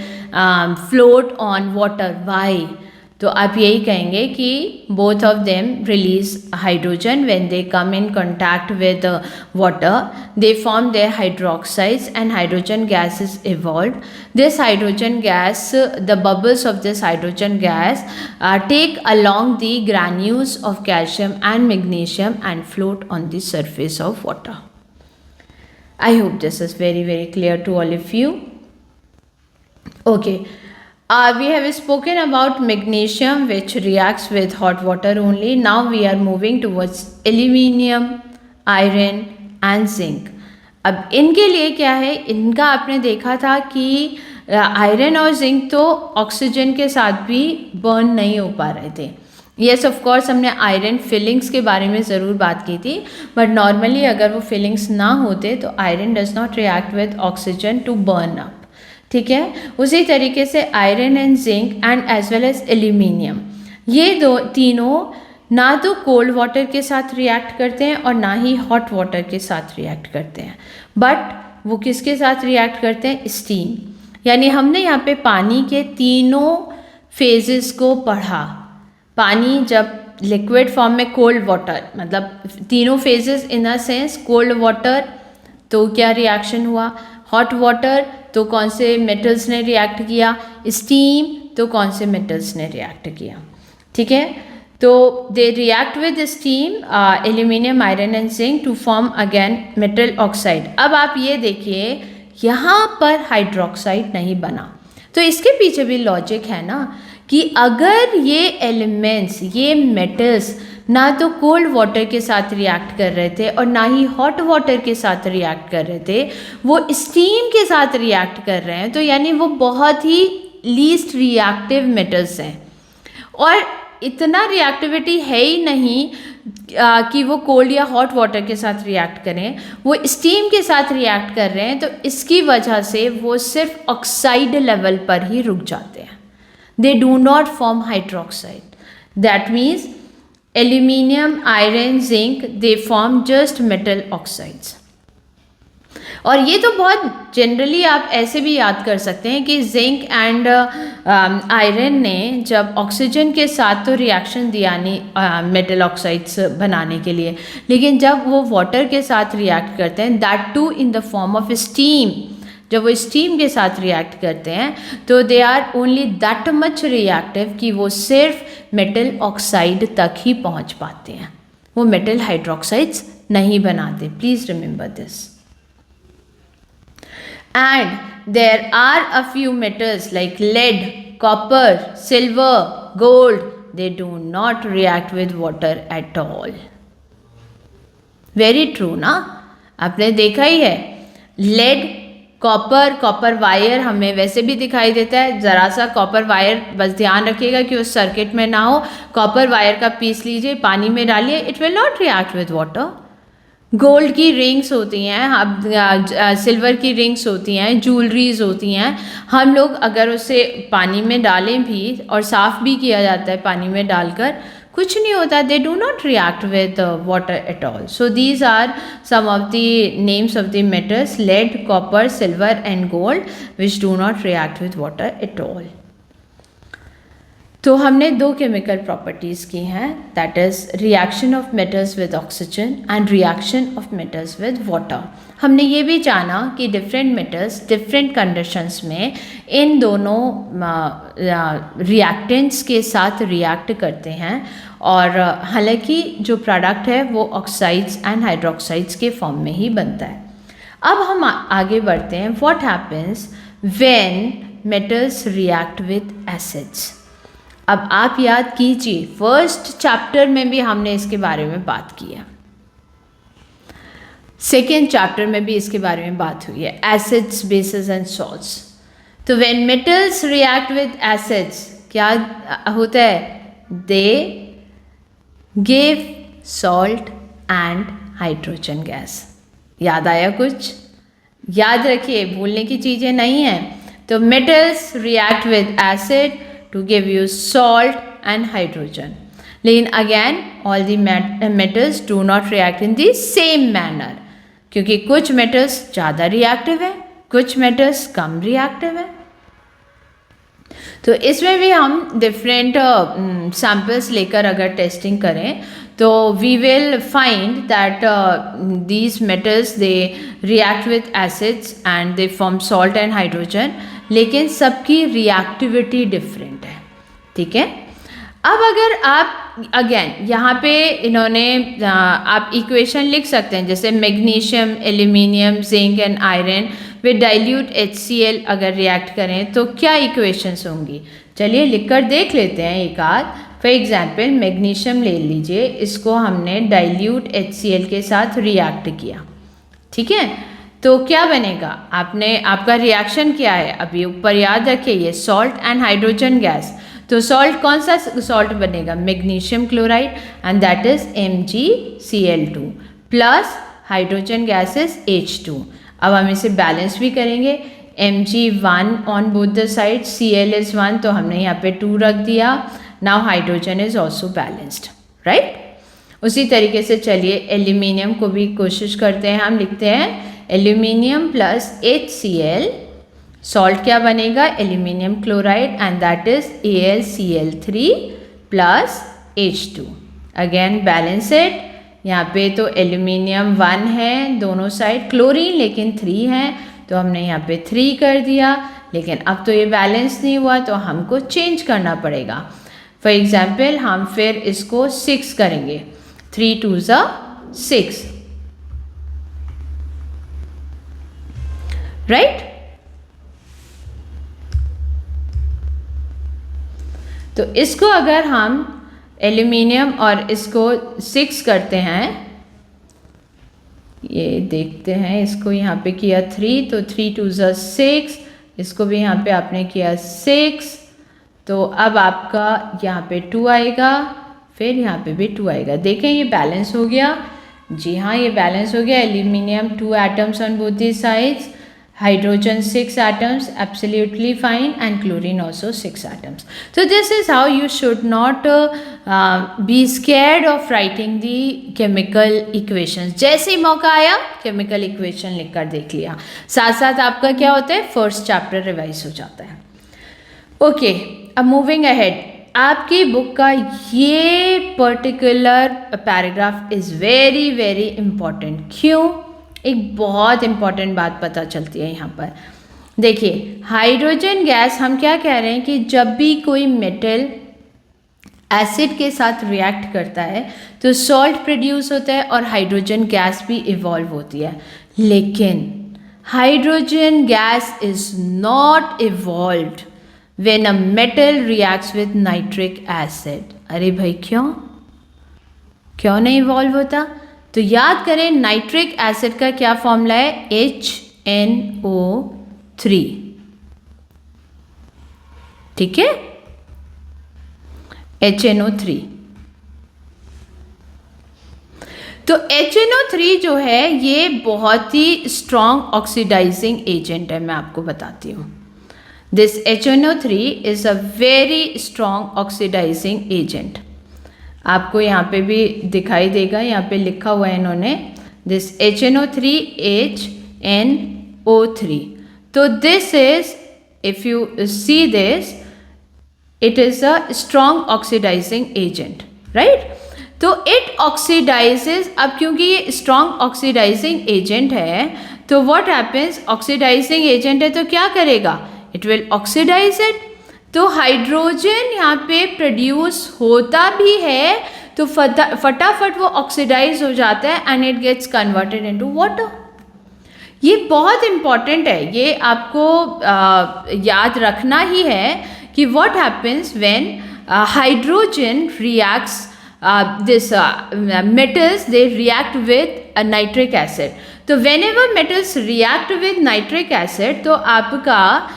float on water, why? तो आप यही कहेंगे कि both of them release hydrogen when they come in contact with water, they form their hydroxides and hydrogen gas is evolved. This hydrogen gas, the bubbles of this hydrogen gas take along the granules of calcium and magnesium and float on the surface of water. I hope this is very clear to all of you. Okay. We have spoken about magnesium, which reacts with hot water only. Now we are moving towards aluminium, iron and zinc. अब इनके लिए क्या है, इनका आपने देखा था कि आयरन और जिंक तो ऑक्सीजन के साथ भी बर्न नहीं हो पा रहे थे. येस ऑफ कोर्स हमने आयरन फिलिंग्स के बारे में ज़रूर बात की थी, बट नॉर्मली अगर वो फिलिंग्स ना होते तो iron does not react with oxygen to burn up. ठीक है, उसी तरीके से iron and zinc and as well as aluminium, ये दो तीनों ना तो कोल्ड वाटर के साथ रिएक्ट करते हैं और ना ही हॉट वाटर के साथ रिएक्ट करते हैं, बट वो किसके साथ रिएक्ट करते हैं? स्टीम. यानी हमने यहाँ पे पानी के तीनों फेजेस को पढ़ा. पानी जब लिक्विड फॉर्म में, कोल्ड वाटर मतलब तीनों phases in a sense, cold water तो क्या रिएक्शन हुआ, हॉट वाटर तो कौन से मेटल्स ने रिएक्ट किया, स्टीम तो कौन से मेटल्स ने रिएक्ट किया. ठीक है, तो they react with steam, aluminium, iron and zinc to form again metal oxide. अब आप ये देखिए यहाँ पर हाइड्रोक्साइड नहीं बना, तो इसके पीछे भी लॉजिक है ना कि अगर ये एलिमेंट्स, ये मेटल्स ना तो कोल्ड वाटर के साथ रिएक्ट कर रहे थे और ना ही हॉट वाटर के साथ रिएक्ट कर रहे थे, वो स्टीम के साथ रिएक्ट कर रहे हैं, तो यानी वो बहुत ही लीस्ट रिएक्टिव मेटल्स हैं. और इतना रिएक्टिविटी है ही नहीं कि वो कोल्ड या हॉट वाटर के साथ रिएक्ट करें, वो स्टीम के साथ रिएक्ट कर रहे हैं, तो इसकी वजह से वो सिर्फ ऑक्साइड लेवल पर ही रुक जाते हैं. दे do not form hydroxide. That means aluminium, iron, zinc, they form just metal oxides. और ये तो बहुत जनरली आप ऐसे भी याद कर सकते हैं कि जिंक एंड आयरन ने जब ऑक्सीजन के साथ तो रिएक्शन दिया नहीं मेटल ऑक्साइड्स बनाने के लिए, लेकिन जब वो वाटर के साथ रिएक्ट करते हैं, that too in the form of steam, जब वो स्टीम के साथ रिएक्ट करते हैं तो they are only that much reactive कि वो सिर्फ मेटल ऑक्साइड तक ही पहुंच पाते हैं, वो मेटल हाइड्रोक्साइड्स नहीं बनाते. Please remember this. And there are a few metals like lead, copper, silver, gold. They do not react with water at all. Very true ना, आपने देखा ही है. lead, कॉपर वायर हमें वैसे भी दिखाई देता है. ज़रा सा कॉपर वायर, बस ध्यान रखिएगा कि उस सर्किट में ना हो. कॉपर वायर का पीस लीजिए, पानी में डालिए, it will not react with water. Gold की रिंग्स होती हैं, अब सिल्वर की रिंग्स होती हैं, ज्वेलरीज होती हैं, हम लोग अगर उसे पानी में डालें भी और साफ़ भी किया जाता है पानी में डालकर, कुछ नहीं होता. They do not react with water at all. So these are some of the names of the metals, lead, copper, silver and gold, which do not react with water at all. तो हमने दो chemical properties की हैं, that is reaction of metals with oxygen and reaction of metals with water. हमने ये भी जाना कि डिफरेंट मेटल्स डिफरेंट कंडीशंस में इन दोनों रिएक्टेंट्स के साथ रिएक्ट करते हैं, और हालांकि जो प्रोडक्ट है वो ऑक्साइड्स एंड हाइड्रोक्साइड्स के फॉर्म में ही बनता है. अब हम आगे बढ़ते हैं. What happens when metals react with acids. अब आप याद कीजिए, फर्स्ट चैप्टर में भी हमने इसके बारे में बात की है, सेकेंड चैप्टर में भी इसके बारे में बात हुई है, एसिड्स, बेसिस एंड सॉल्ट्स. तो when metals react with acids क्या होता है? They give salt and hydrogen gas. याद आया कुछ? याद रखिए, भूलने की चीज़ें नहीं हैं. तो metals react with acid to give you salt and hydrogen. लेकिन again all the metals do not react in the same manner, क्योंकि कुछ metals ज़्यादा reactive है, कुछ metals कम reactive है. तो इसमें भी हम डिफरेंट सैम्पल्स लेकर अगर टेस्टिंग करें तो we will find that these metals they react with acids and they form salt and hydrogen, लेकिन सबकी रिएक्टिविटी डिफरेंट है. ठीक है. अब अगर आप अगेन यहाँ पे इन्होंने आप इक्वेशन लिख सकते हैं, जैसे magnesium, aluminium, zinc and iron with dilute HCl अगर रिएक्ट करें तो क्या इक्वेशंस होंगी. चलिए लिखकर देख लेते हैं एक आध. फॉर एग्जांपल मैग्नीशियम ले लीजिए, इसको हमने डाइल्यूट HCl के साथ रिएक्ट किया. ठीक है. तो क्या बनेगा, आपका रिएक्शन क्या है, अभी ऊपर याद रखिए ये सॉल्ट एंड हाइड्रोजन गैस. तो सॉल्ट कौन सा सॉल्ट बनेगा, magnesium chloride, and that is MgCl2 plus hydrogen gas is H2. अब हम इसे बैलेंस भी करेंगे. Mg1 on both the side, Cl is 1, तो हमने यहाँ पे 2 रख दिया. Now hydrogen is also balanced, right. उसी तरीके से चलिए एल्यूमिनियम को भी कोशिश करते हैं. हम लिखते हैं एल्यूमिनियम प्लस HCl, सॉल्ट क्या बनेगा, aluminium chloride, and that is AlCl3 plus H2. Again balance it. यहाँ पे तो एल्यूमिनियम 1 है दोनों साइड, क्लोरीन लेकिन 3 है, तो हमने यहाँ पे 3 कर दिया. लेकिन अब तो ये बैलेंस नहीं हुआ, तो हमको चेंज करना पड़ेगा. फॉर एग्जाम्पल हम फिर इसको 6 करेंगे. 3 2 6, राइट. तो इसको अगर हम एल्यूमिनियम और इसको 6 करते हैं, ये देखते हैं, इसको यहाँ पे किया 3, तो 3 2 6, इसको भी यहाँ पे आपने किया 6, तो अब आपका यहाँ पे 2 आएगा, फिर यहाँ पे भी 2 आएगा. देखें ये बैलेंस हो गया. जी हाँ, ये बैलेंस हो गया. Aluminium 2 atoms on both the sides, hydrogen 6 atoms, absolutely fine, and chlorine also 6 atoms. So this is how you should not be scared of writing the chemical equations. जैसे ही मौका आया chemical equation लिखकर देख लिया, साथ साथ आपका क्या होता है, फर्स्ट चैप्टर रिवाइज हो जाता है. ओके, अब मूविंग अहेड. आपकी बुक का ये particular paragraph is very very important. क्यों, एक बहुत इम्पॉर्टेंट बात पता चलती है यहाँ पर. देखिए हाइड्रोजन गैस, हम क्या कह रहे हैं कि जब भी कोई मेटल एसिड के साथ रिएक्ट करता है तो सॉल्ट प्रोड्यूस होता है और हाइड्रोजन गैस भी इवॉल्व होती है. लेकिन hydrogen gas is not evolved when a metal reacts with nitric acid. अरे भाई क्यों नहीं इवॉल्व होता. तो याद करें नाइट्रिक एसिड का क्या फॉर्मूला है, HNO3. ठीक है, HNO3. तो HNO3 जो है ये बहुत ही स्ट्रॉन्ग ऑक्सीडाइजिंग एजेंट है. मैं आपको बताती हूँ. This HNO3 is a very strong oxidising agent. आपको यहाँ पे भी दिखाई देगा, यहाँ पे लिखा हुआ है इन्होंने, दिस HNO3 HNO3. तो this is, if you see this, it is a strong oxidising agent, right. तो इट ऑक्सीडाइजेज. अब क्योंकि ये स्ट्रॉन्ग ऑक्सीडाइजिंग एजेंट है तो व्हाट हैपेंस, ऑक्सीडाइजिंग एजेंट है तो क्या करेगा, इट विल ऑक्सीडाइज इट. तो हाइड्रोजन यहाँ पे प्रोड्यूस होता भी है तो फटाफट वो ऑक्सीडाइज हो जाता है and it gets converted into water. ये बहुत इम्पॉर्टेंट है, ये आपको याद रखना ही है कि what happens when hydrogen reacts this metals, they react with a nitric acid. तो whenever metals react with nitric acid तो आपका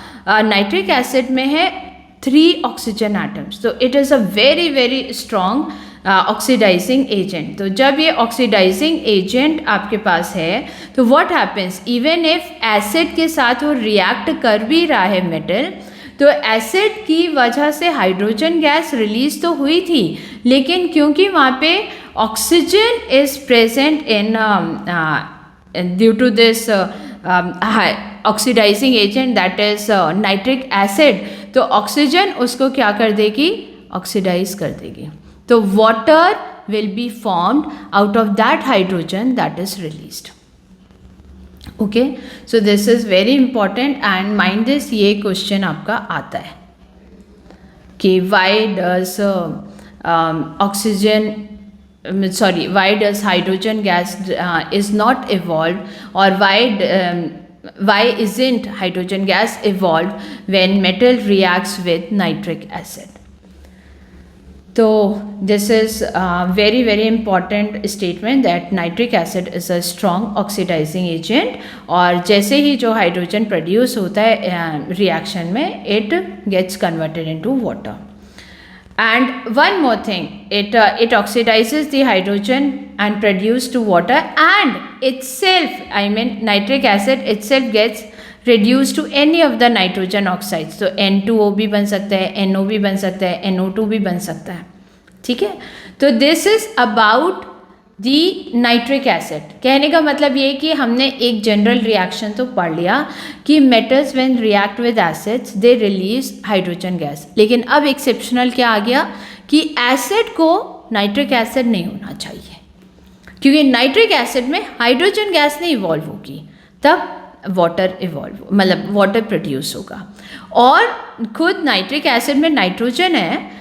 nitric acid में है 3 oxygen atoms. तो it is a very very strong oxidising agent. तो जब ये oxidising agent आपके पास है तो what happens, even if acid के साथ वो रिएक्ट कर भी रहा है मेटल, तो एसिड की वजह से हाइड्रोजन गैस रिलीज तो हुई थी, लेकिन क्योंकि वहाँ पे oxygen is present in due to this oxidising agent that is nitric acid, तो ऑक्सीजन उसको क्या कर देगी, ऑक्सीडाइज कर देगी। तो water will be formed out of that hydrogen that is released. Okay, so this is very important and mind this, ये question आपका आता है कि why does oxygen why does hydrogen gas is not evolved, or why isn't hydrogen gas evolved when metal reacts with nitric acid. So this is very very important statement that nitric acid is a strong oxidizing agent, और जैसे ही जो hydrogen produce होता है reaction में, it gets converted into water. And one more thing, it oxidizes the hydrogen and produces to water, and itself, I mean nitric acid itself gets reduced to any of the nitrogen oxides. तो N2O भी बन सकता है, NO भी बन सकता है, NO2 भी बन सकता है, ठीक है। तो this is about the nitric acid. कहने का मतलब ये कि हमने एक जनरल रिएक्शन तो पढ़ लिया कि metals when react with acids they release hydrogen gas, लेकिन अब एक्सेप्शनल क्या आ गया कि एसिड को नाइट्रिक एसिड नहीं होना चाहिए, क्योंकि नाइट्रिक एसिड में हाइड्रोजन गैस नहीं इवॉल्व होगी, तब वाटर इवॉल्व, मतलब वाटर प्रोड्यूस होगा। और खुद नाइट्रिक एसिड में नाइट्रोजन है,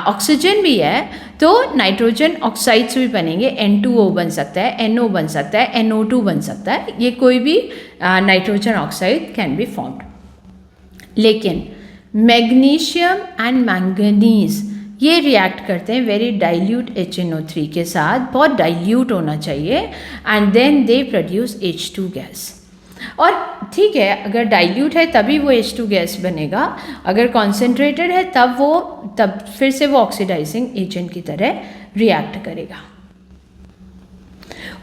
ऑक्सीजन भी है, तो नाइट्रोजन ऑक्साइड्स भी बनेंगे, N2O बन सकता है, NO बन सकता है, NO2 बन सकता है, ये कोई भी nitrogen oxide can be formed. लेकिन मैग्नीशियम एंड मैंगनीज ये रिएक्ट करते हैं वेरी डाइल्यूट HNO3 के साथ, बहुत डाइल्यूट होना चाहिए, and then they produce H2 gas. और ठीक है, अगर डाइल्यूट है तभी वो H2 गैस बनेगा, अगर कॉन्सेंट्रेटेड है तब फिर से वो ऑक्सीडाइजिंग एजेंट की तरह रिएक्ट करेगा।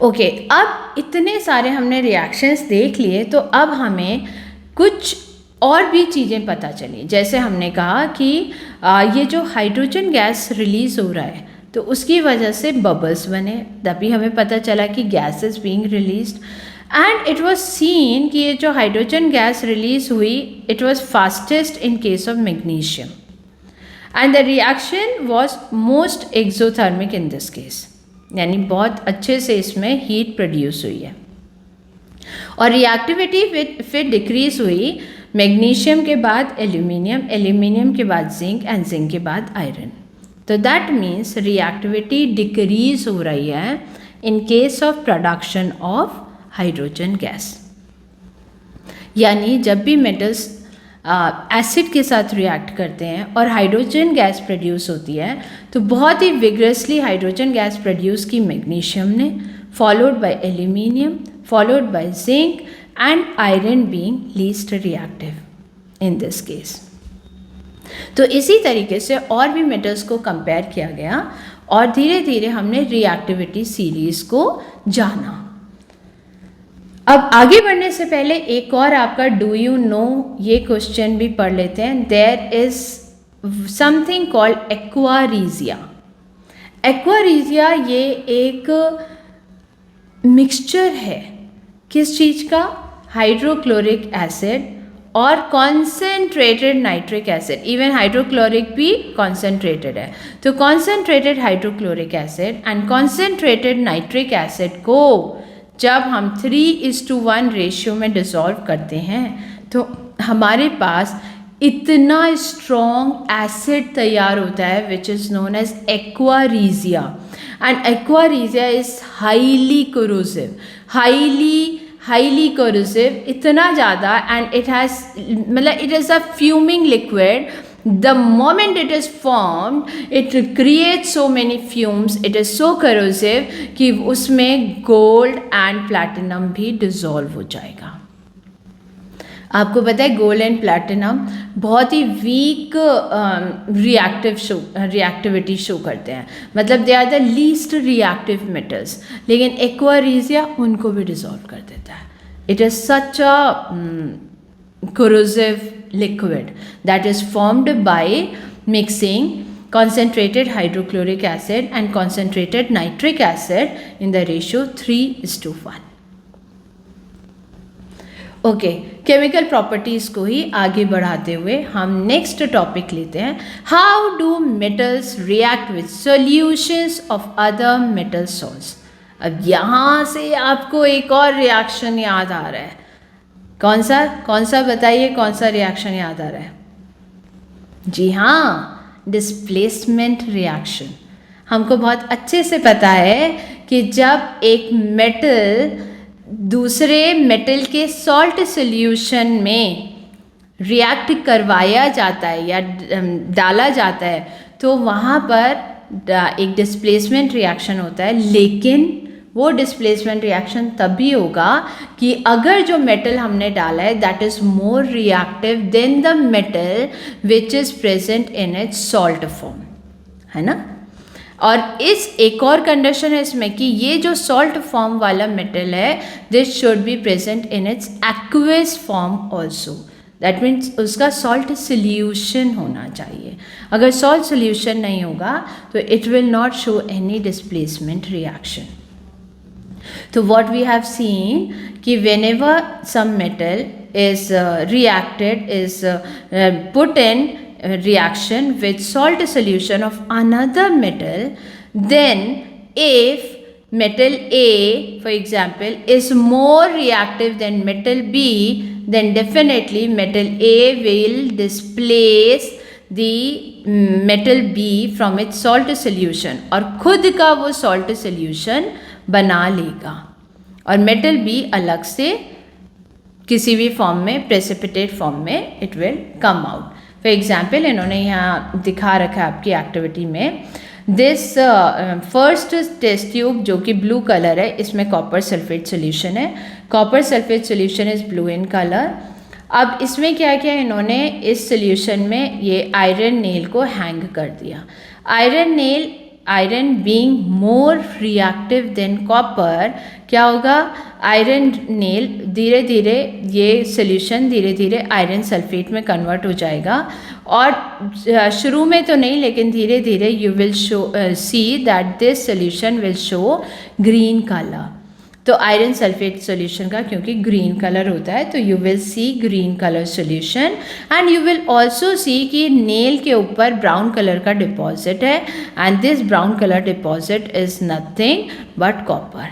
ओके, अब इतने सारे हमने रिएक्शंस देख लिए, तो अब हमें कुछ और भी चीज़ें पता चली। जैसे हमने कहा कि ये जो हाइड्रोजन गैस रिलीज़ हो रहा है तो उसकी वजह से बबल्स बने, तभी हमें पता चला कि gas is being released. And it was seen कि ये जो हाइड्रोजन गैस रिलीज हुई, it was fastest in case of magnesium, and the reaction was most exothermic in this case, यानी बहुत अच्छे से इसमें हीट प्रोड्यूस हुई है। और रिएक्टिविटी फिर डिक्रीज हुई, मैग्नीशियम के बाद एल्यूमिनियम, एल्यूमिनियम के बाद जिंक, एंड जिंक के बाद आयरन। तो दैट मीन्स रिएक्टिविटी डिक्रीज हो रही है in case of production of hydrogen gas. यानी जब भी मेटल्स एसिड के साथ रिएक्ट करते हैं और हाइड्रोजन गैस प्रोड्यूस होती है, तो बहुत ही विग्रसली हाइड्रोजन गैस प्रोड्यूस की मैग्नीशियम ने, followed by aluminium, followed by zinc, and iron being least reactive in this case. तो इसी तरीके से और भी मेटल्स को कंपेयर किया गया और धीरे धीरे हमने रिएक्टिविटी सीरीज को जाना। अब आगे बढ़ने से पहले एक और आपका डू यू नो ये क्वेश्चन भी पढ़ लेते हैं। There is something called aqua regia. Aqua regia ये एक मिक्सचर है किस चीज़ का, हाइड्रोक्लोरिक एसिड और concentrated nitric acid. Even hydrochloric भी कॉन्सेंट्रेटेड है, तो concentrated hydrochloric acid and concentrated nitric acid को जब हम 3:1 रेशियो में डिसॉल्व करते हैं तो हमारे पास इतना स्ट्रॉन्ग एसिड तैयार होता है which is known as aqua regia. And aqua regia is highly corrosive, highly corrosive, इतना ज़्यादा, एंड इट हैज़ मतलब it is a fuming liquid. The moment it is formed, it creates so many fumes, it is so corrosive कि उसमें gold and platinum भी dissolve हो जाएगा। आपको पता है गोल्ड एंड प्लैटिनम बहुत ही वीक रिएक्टिविटी शो करते हैं, मतलब they are the least reactive metals, लेकिन एक्वारीजिया उनको भी डिसॉल्व कर देता है. It is such a corrosive liquid that is formed by mixing concentrated hydrochloric acid and concentrated nitric acid in the ratio 3:1. Okay, chemical properties को ही आगे बढ़ाते हुए हम नेक्स्ट टॉपिक लेते हैं. How do metals react with solutions of other metal salts. अब यहाँ से आपको एक और रिएक्शन याद आ रहा है. कौन सा बताइए, कौन सा रिएक्शन याद आ रहा है? जी हाँ, डिस्प्लेसमेंट रिएक्शन. हमको बहुत अच्छे से पता है कि जब एक मेटल दूसरे मेटल के सॉल्ट सॉल्यूशन में रिएक्ट करवाया जाता है या डाला जाता है तो वहाँ पर एक डिस्प्लेसमेंट रिएक्शन होता है. लेकिन वो डिस्प्लेसमेंट रिएक्शन तभी होगा कि अगर जो मेटल हमने डाला है that is more reactive than the metal which is present in its salt form, है ना. और इस एक और कंडीशन है इसमें कि ये जो सॉल्ट फॉर्म वाला मेटल है this should be present in its aqueous form also. That means उसका सॉल्ट सोल्यूशन होना चाहिए. अगर सॉल्ट सोल्यूशन नहीं होगा तो it will not show any displacement reaction. So what we have seen कि whenever some metal is reacted is put in reaction with salt solution of another metal, then if metal A for example is more reactive than metal B, then definitely metal A will displace the metal B from its salt solution और खुद का वो salt solution बना लेगा और metal B अलग से किसी भी फॉर्म में प्रेसिपिटेट फॉर्म में it will come out. For example इन्होंने यहाँ दिखा रखा है आपकी एक्टिविटी में. दिस फर्स्ट टेस्ट ट्यूब जो कि ब्लू कलर है, इसमें कॉपर सल्फेट सोल्यूशन है. Copper sulphate solution is blue in colour. अब इसमें क्या किया इन्होंने, इस सोल्यूशन में ये आयरन नेल को हैंग कर दिया. Iron being more reactive than copper, क्या होगा, आयरन नेल धीरे धीरे ये सोल्यूशन धीरे धीरे आयरन सल्फेट में कन्वर्ट हो जाएगा. और शुरू में तो नहीं लेकिन धीरे धीरे you will show see that this solution will show green colour. तो आयरन सल्फेट सोल्यूशन का क्योंकि ग्रीन कलर होता है तो you will see green colour solution and you will also see कि नेल के ऊपर ब्राउन कलर का डिपॉजिट है and this brown colour deposit is nothing but copper.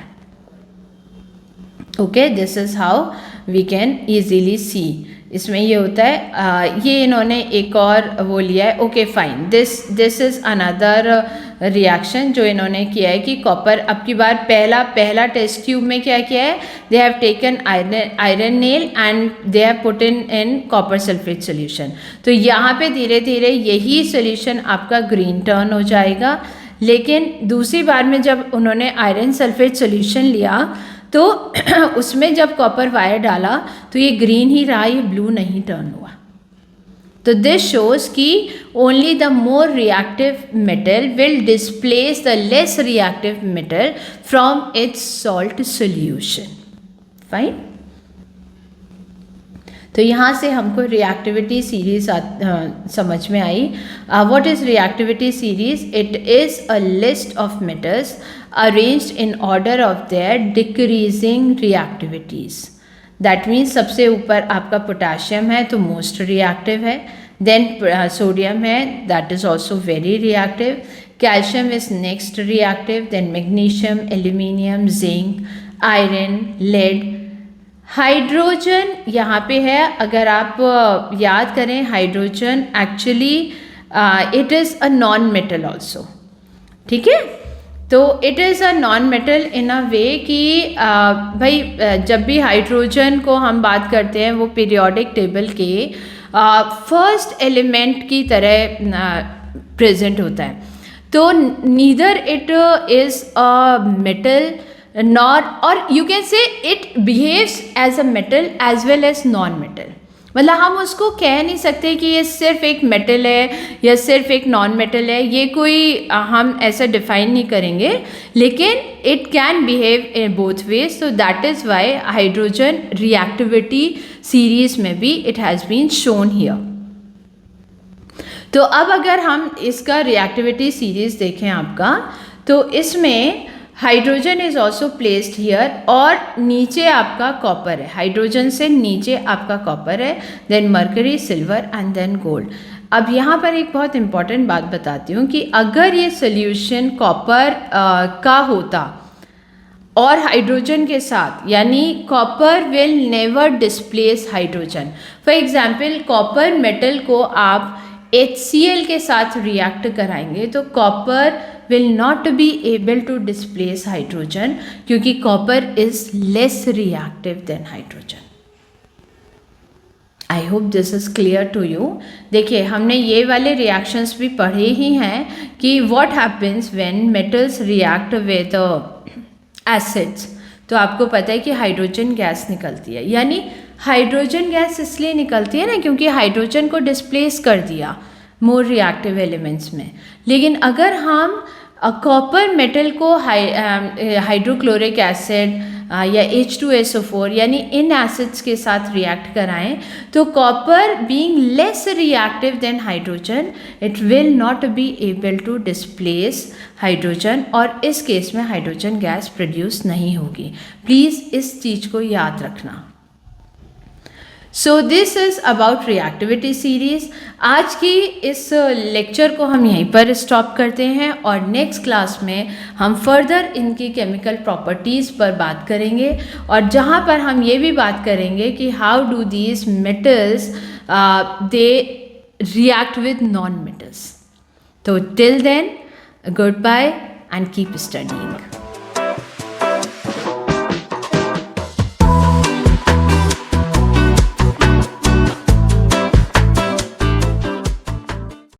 Okay, this is how we can easily see. इसमें ये होता है ये इन्होंने एक और वो लिया है. Okay fine, this is another reaction जो इन्होंने किया है कि कॉपर अब की बार पहला टेस्ट ट्यूब में क्या किया है, they have taken iron nail and they have put in copper sulphate solution. तो यहाँ पे धीरे धीरे यही सोल्यूशन आपका ग्रीन टर्न हो जाएगा. लेकिन दूसरी बार में जब उन्होंने आयरन सल्फेट सोल्यूशन लिया तो उसमें जब कॉपर वायर डाला तो ये ग्रीन ही रहा, ये ब्लू नहीं टर्न हुआ. तो दिस शोज कि only the more reactive metal will displace the less reactive metal from its salt solution. Fine. तो यहाँ से हमको रिएक्टिविटी सीरीज समझ में आई. What is reactivity series? It is a list of metals arranged in order of their decreasing reactivities. That means सबसे ऊपर आपका पोटाशियम है तो मोस्ट रिएक्टिव है. देन सोडियम है, that is also very reactive. Calcium is next reactive. Then magnesium, aluminium, zinc, iron, lead. Hydrogen यहाँ पे है. अगर आप याद करें hydrogen actually it is a non metal also. ठीक है, तो it is a non metal in a way कि भाई जब भी हाइड्रोजन को हम बात करते हैं वो पीरियोडिक टेबल के फर्स्ट एलिमेंट की तरह प्रेजेंट होता है. तो neither it is a metal nor or you can say it behaves as a metal as well as non-metal. मतलब हम उसको कह नहीं सकते कि ये सिर्फ एक मेटल है या सिर्फ एक नॉन मेटल है, ये कोई हम ऐसा डिफाइन नहीं करेंगे, लेकिन it can behave in both ways. So that is why hydrogen reactivity series में भी it has been shown here. तो अब अगर हम इसका रिएक्टिविटी सीरीज देखें आपका, तो इसमें hydrogen is also placed here और नीचे आपका कॉपर है, हाइड्रोजन से नीचे आपका कॉपर है, then mercury, silver and then gold. अब यहाँ पर एक बहुत इंपॉर्टेंट बात बताती हूँ कि अगर ये सोल्यूशन कॉपर का होता और हाइड्रोजन के साथ, यानी copper will never displace hydrogen. For example copper metal को आप HCl के साथ रिएक्ट कराएंगे तो copper will not be able to displace hydrogen क्योंकि copper is less reactive than hydrogen. I hope this is clear to you. देखिए हमने ये वाले reactions भी पढ़े ही हैं कि what happens when metals react with acids. तो आपको पता है कि हाइड्रोजन गैस निकलती है, यानी हाइड्रोजन गैस इसलिए निकलती है ना क्योंकि हाइड्रोजन को डिस्प्लेस कर दिया मोर रिएक्टिव एलिमेंट्स में. लेकिन अगर हम कॉपर मेटल को हाइड्रोक्लोरिक एसिड या H2SO4 यानी इन एसिड्स के साथ रिएक्ट कराएं तो copper being less reactive than hydrogen it will not be able to displace hydrogen और इस केस में हाइड्रोजन गैस प्रोड्यूस नहीं होगी. प्लीज़ इस चीज़ को याद रखना. सो this is about reactivity series. आज की इस लेक्चर को हम यहीं पर स्टॉप करते हैं और नेक्स्ट क्लास में हम फर्दर इनकी केमिकल प्रॉपर्टीज़ पर बात करेंगे और जहाँ पर हम ये भी बात करेंगे कि how do these metals they react with non metals. तो till then goodbye and keep studying.